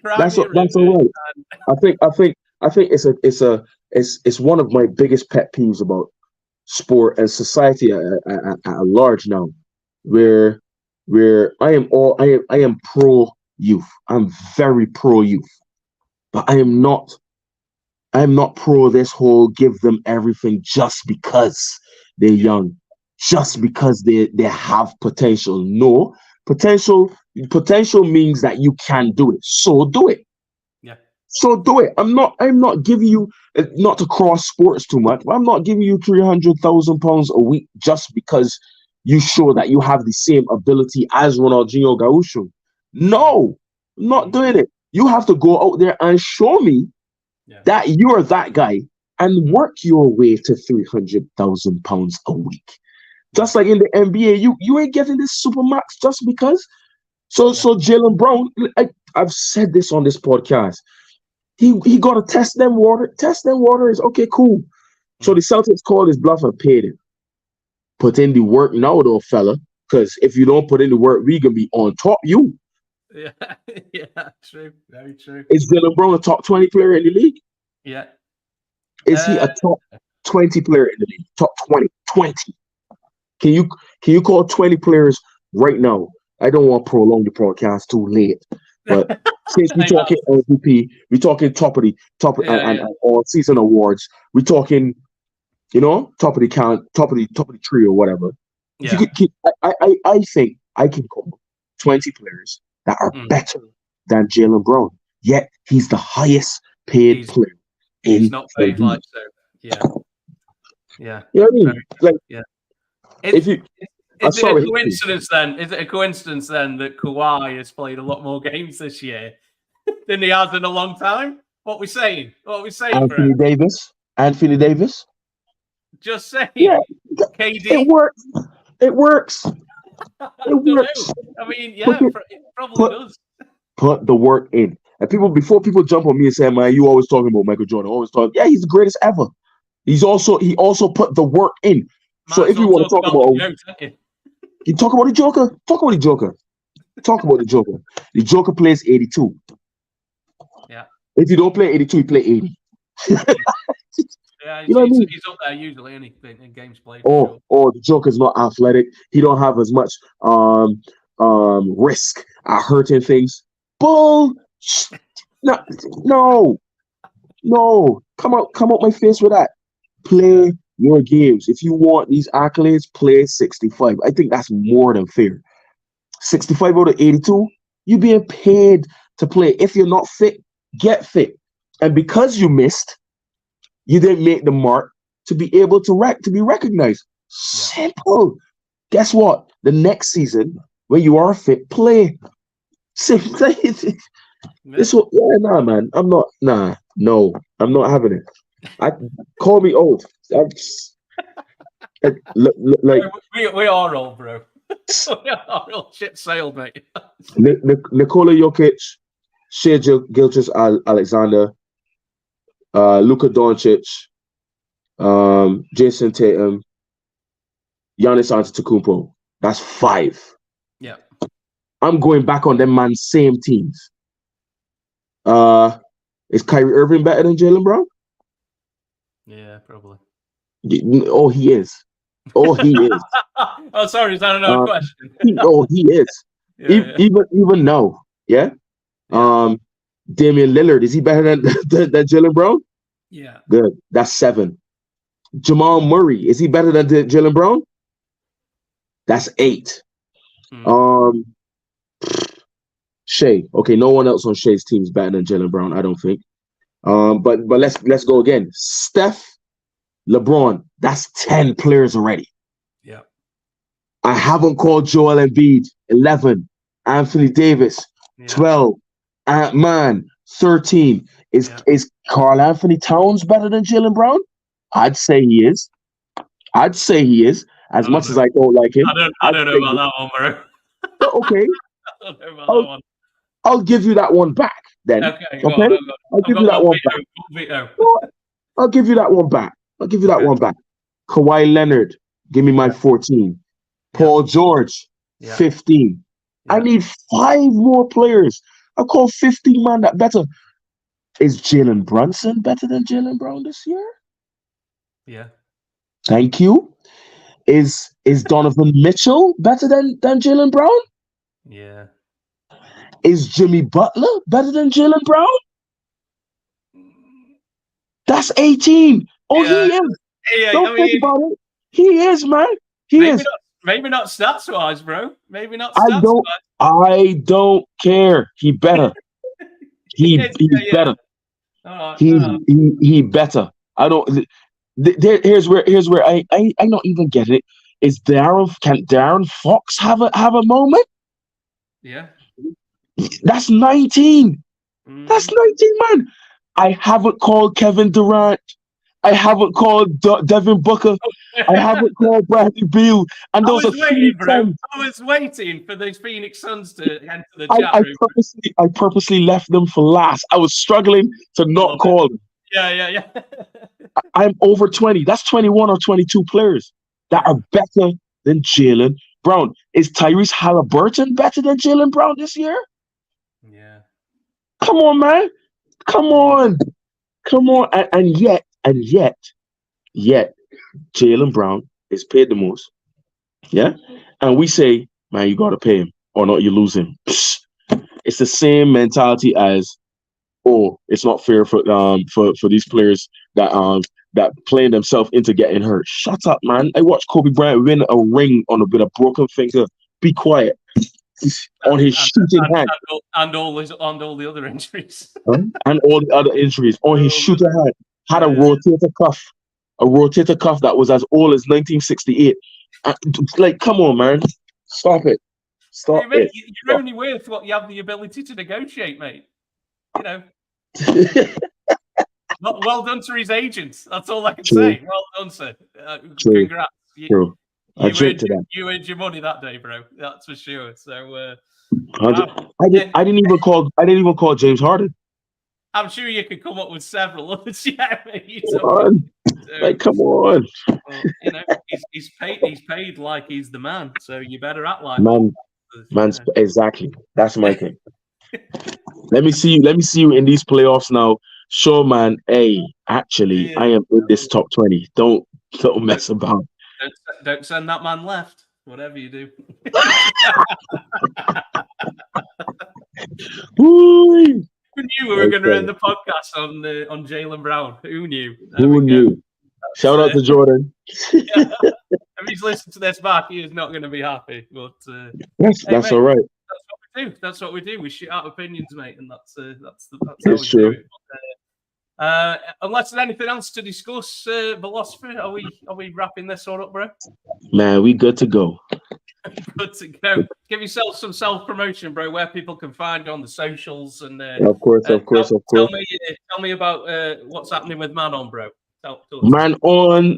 That's all right. I think it's one of my biggest pet peeves about sport and society at large now, where I am pro youth. I'm very pro youth, but I am not pro this whole give them everything just because they're young, just because they have potential. No, potential means that you can do it. So do it. Yeah. So do it. I'm not giving you, not to cross sports too much, but I'm not giving you £300,000 a week just because you show that you have the same ability as Ronaldinho Gaúcho. No, I'm not doing it. You have to go out there and show me that you're that guy and work your way to £300,000 a week. Just like in the NBA, you ain't getting this supermax just because. So Jaylen Brown, I've said this on this podcast. He got to test them water. Test them waters. Okay, cool. So the Celtics called his bluff and paid him. Put in the work now, though, fella. Because if you don't put in the work, we gonna be on top you. Yeah, true. Very true. Is Jaylen Brown a top 20 player in the league? Yeah. Is he a top 20 player in the league? Top 20. 20. Can you call 20 players right now? I don't want to prolong the broadcast too late. But since we're talking MVP, we're talking top of and all season awards, we're talking, top of the count, top of the tree or whatever. Yeah. I think I can call 20 players that are better than Jaylen Brown. Yet he's the highest paid player. He's not paid like so. Yeah. Yeah. You know what I mean? Like, yeah. Is it a coincidence then? Is it a coincidence then that Kawhi has played a lot more games this year than he has in a long time? What we saying? Anthony Davis. Just saying. Yeah. KD. It works. It works. I mean, yeah, it probably does. Put the work in. And before people jump on me and say, "Man, you always talking about Michael Jordan." Always talking. Yeah, he's the greatest ever. He also put the work in. So if you want to talk about you talk about the Joker, talk about the Joker. Talk about the Joker. The Joker plays 82. Yeah. If you don't play 82, you play 80. Yeah, he's up there usually in games played. Or the Joker's not athletic. He don't have as much risk at hurting things. Bull. No. Come out my face with that. Play your games. If you want these accolades, play 65. I think that's more than fair. 65 out of 82, you're being paid to play. If you're not fit, get fit. And because you missed, you didn't make the mark to be able to be recognized. Simple. Guess what? The next season, when you are fit, play. Simple. Nah, man. I'm not. Nah, no. I'm not having it. Call me old. We are old, bro. We are old. Shit sailed, mate. Nikola Jokic, Shea Gilgeous-Alexander, Luka Doncic, Jason Tatum, Giannis Antetokounmpo. That's 5. Yeah. I'm going back on them man's same teams. Is Kyrie Irving better than Jaylen Brown? Yeah, probably. Oh, he is. Oh, sorry, is that another question? He is. Even now, yeah. Damian Lillard, is he better than Jaylen Brown? Yeah. Good. That's 7. Jamal Murray, is he better than Jaylen Brown? That's 8. Shea. Okay, no one else on Shea's team is better than Jaylen Brown, I don't think. But let's go again. Steph, LeBron, that's 10 players already. Yeah. I haven't called Joel Embiid, 11. Anthony Davis, 12. Ant-Man, 13. Is Karl Anthony Towns better than Jaylen Brown? I'd say he is. As much as I don't like him. I don't know about that one, bro. Okay. I don't know about that one. I'll give you that one back then. Okay, go on. I'll give you that one back. Veto. I'll give you that one back. Kawhi Leonard, give me my 14. Paul George, 15. Yeah. I need 5 more players. I call 15 man that better. Is Jalen Brunson better than Jalen Brown this year? Yeah. Thank you. Is Donovan Mitchell better than Jalen Brown? Yeah. Is Jimmy Butler better than Jalen Brown? That's 18. Oh, he is. Yeah, Don't think about it. He is, man. He is. Maybe not stats wise, bro. Maybe not stats wise. I don't care. He better. He's better. He better. I don't. Here's where I not even get it. Can Darren Fox have a moment? Yeah. That's 19. That's 19, man. I haven't called Kevin Durant. I haven't called Devin Booker. I haven't called Bradley Beal. And those are waiting, bro. I was waiting for those Phoenix Suns to enter the chat room. I purposely left them for last. I was struggling to not call them. Yeah. I'm over 20. That's 21 or 22 players that are better than Jalen Brown. Is Tyrese Halliburton better than Jalen Brown this year? Yeah. Come on, man. Come on. And yet, Jalen Brown is paid the most. Yeah? And we say, man, you got to pay him or not, you lose him. It's the same mentality as, it's not fair for these players that playing themselves into getting hurt. Shut up, man. I watched Kobe Bryant win a ring with a broken finger. Be quiet. On his shooting hand. And all the other injuries. And all the other injuries. On his shooting hand. Had a rotator cuff. A rotator cuff that was as old as 1968. Come on, man. Stop it. You're only worth what you have the ability to negotiate, mate. You know. Well done to his agents. That's all I can say. Well done, sir. Congrats. True. You earned your money that day, bro. That's for sure. So I didn't even call James Harden. I'm sure you could come up with several others. Yeah, mate. Come on. Well, you know, he's paid like he's the man. So you better act like man's exactly. That's my thing. Let me see you in these playoffs now. Sure, man. Hey, actually, I am in this top 20. Don't mess about. Don't send that man left. Whatever you do. Who knew we were going to end the podcast on Jalen Brown? Who knew? Who knew? Shout out to Jordan. If he's listened to this back, he is not going to be happy. But that's all right. That's what we do. We shoot out opinions, mate, and that's how we do it. Unless there's anything else to discuss, Philosopher, are we wrapping this all up, bro? Man, we good to go. Good to go. Give yourself some self-promotion, bro, where people can find you on the socials. And of course. Tell me about what's happening with Man On, bro. Man on.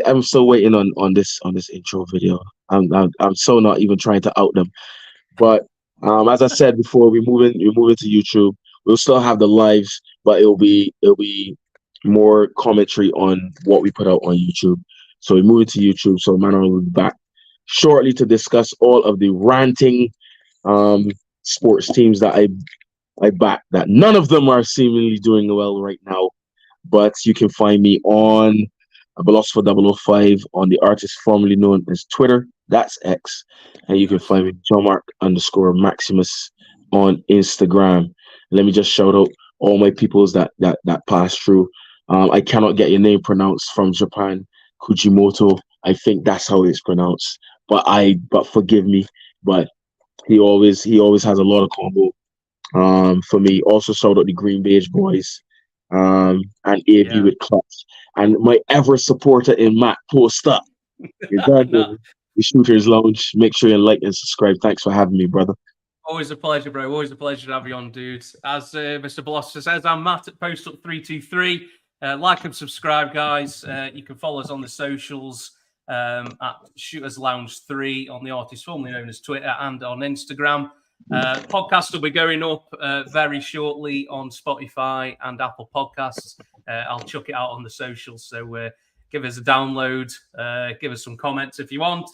I'm still waiting on this intro video. I'm so not even trying to out them. But as I said before, we move into YouTube. We'll still have the lives, but it'll be more commentary on what we put out on YouTube. So we move into YouTube. So Man On will be back shortly to discuss all of the ranting sports teams that I back. That none of them are seemingly doing well right now. But you can find me on Philosopher 005 on the artist formerly known as Twitter. That's X. And you can find me John_Maximus on Instagram. Let me just shout out all my peoples that passed through. I cannot get your name pronounced from Japan. Kujimoto. I think that's how it's pronounced. But forgive me. But he always has a lot of combo for me. Also shout out the Green Beige Boys. And AB with Clutch. And my ever supporter in Matt post up. The Shooters Lounge. Make sure you like and subscribe. Thanks for having me, brother. Always a pleasure, bro. Always a pleasure to have you on, dude. As Mr. Blosser says, I'm Matt at PostUp323. Like and subscribe, guys. You can follow us on the socials at Shooters Lounge 3 on the artist formerly known as Twitter and on Instagram. Podcast will be going up very shortly on Spotify and Apple Podcasts. I'll chuck it out on the socials, so give us a download, give us some comments if you want,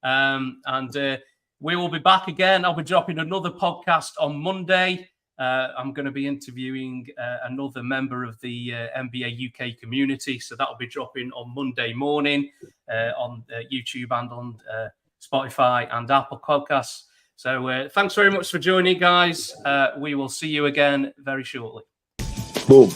and we will be back again. I'll be dropping another podcast on Monday. I'm going to be interviewing another member of the NBA UK community, so that'll be dropping on Monday morning on YouTube and on Spotify and Apple Podcasts. So thanks very much for joining, guys. We will see you again very shortly. Boom.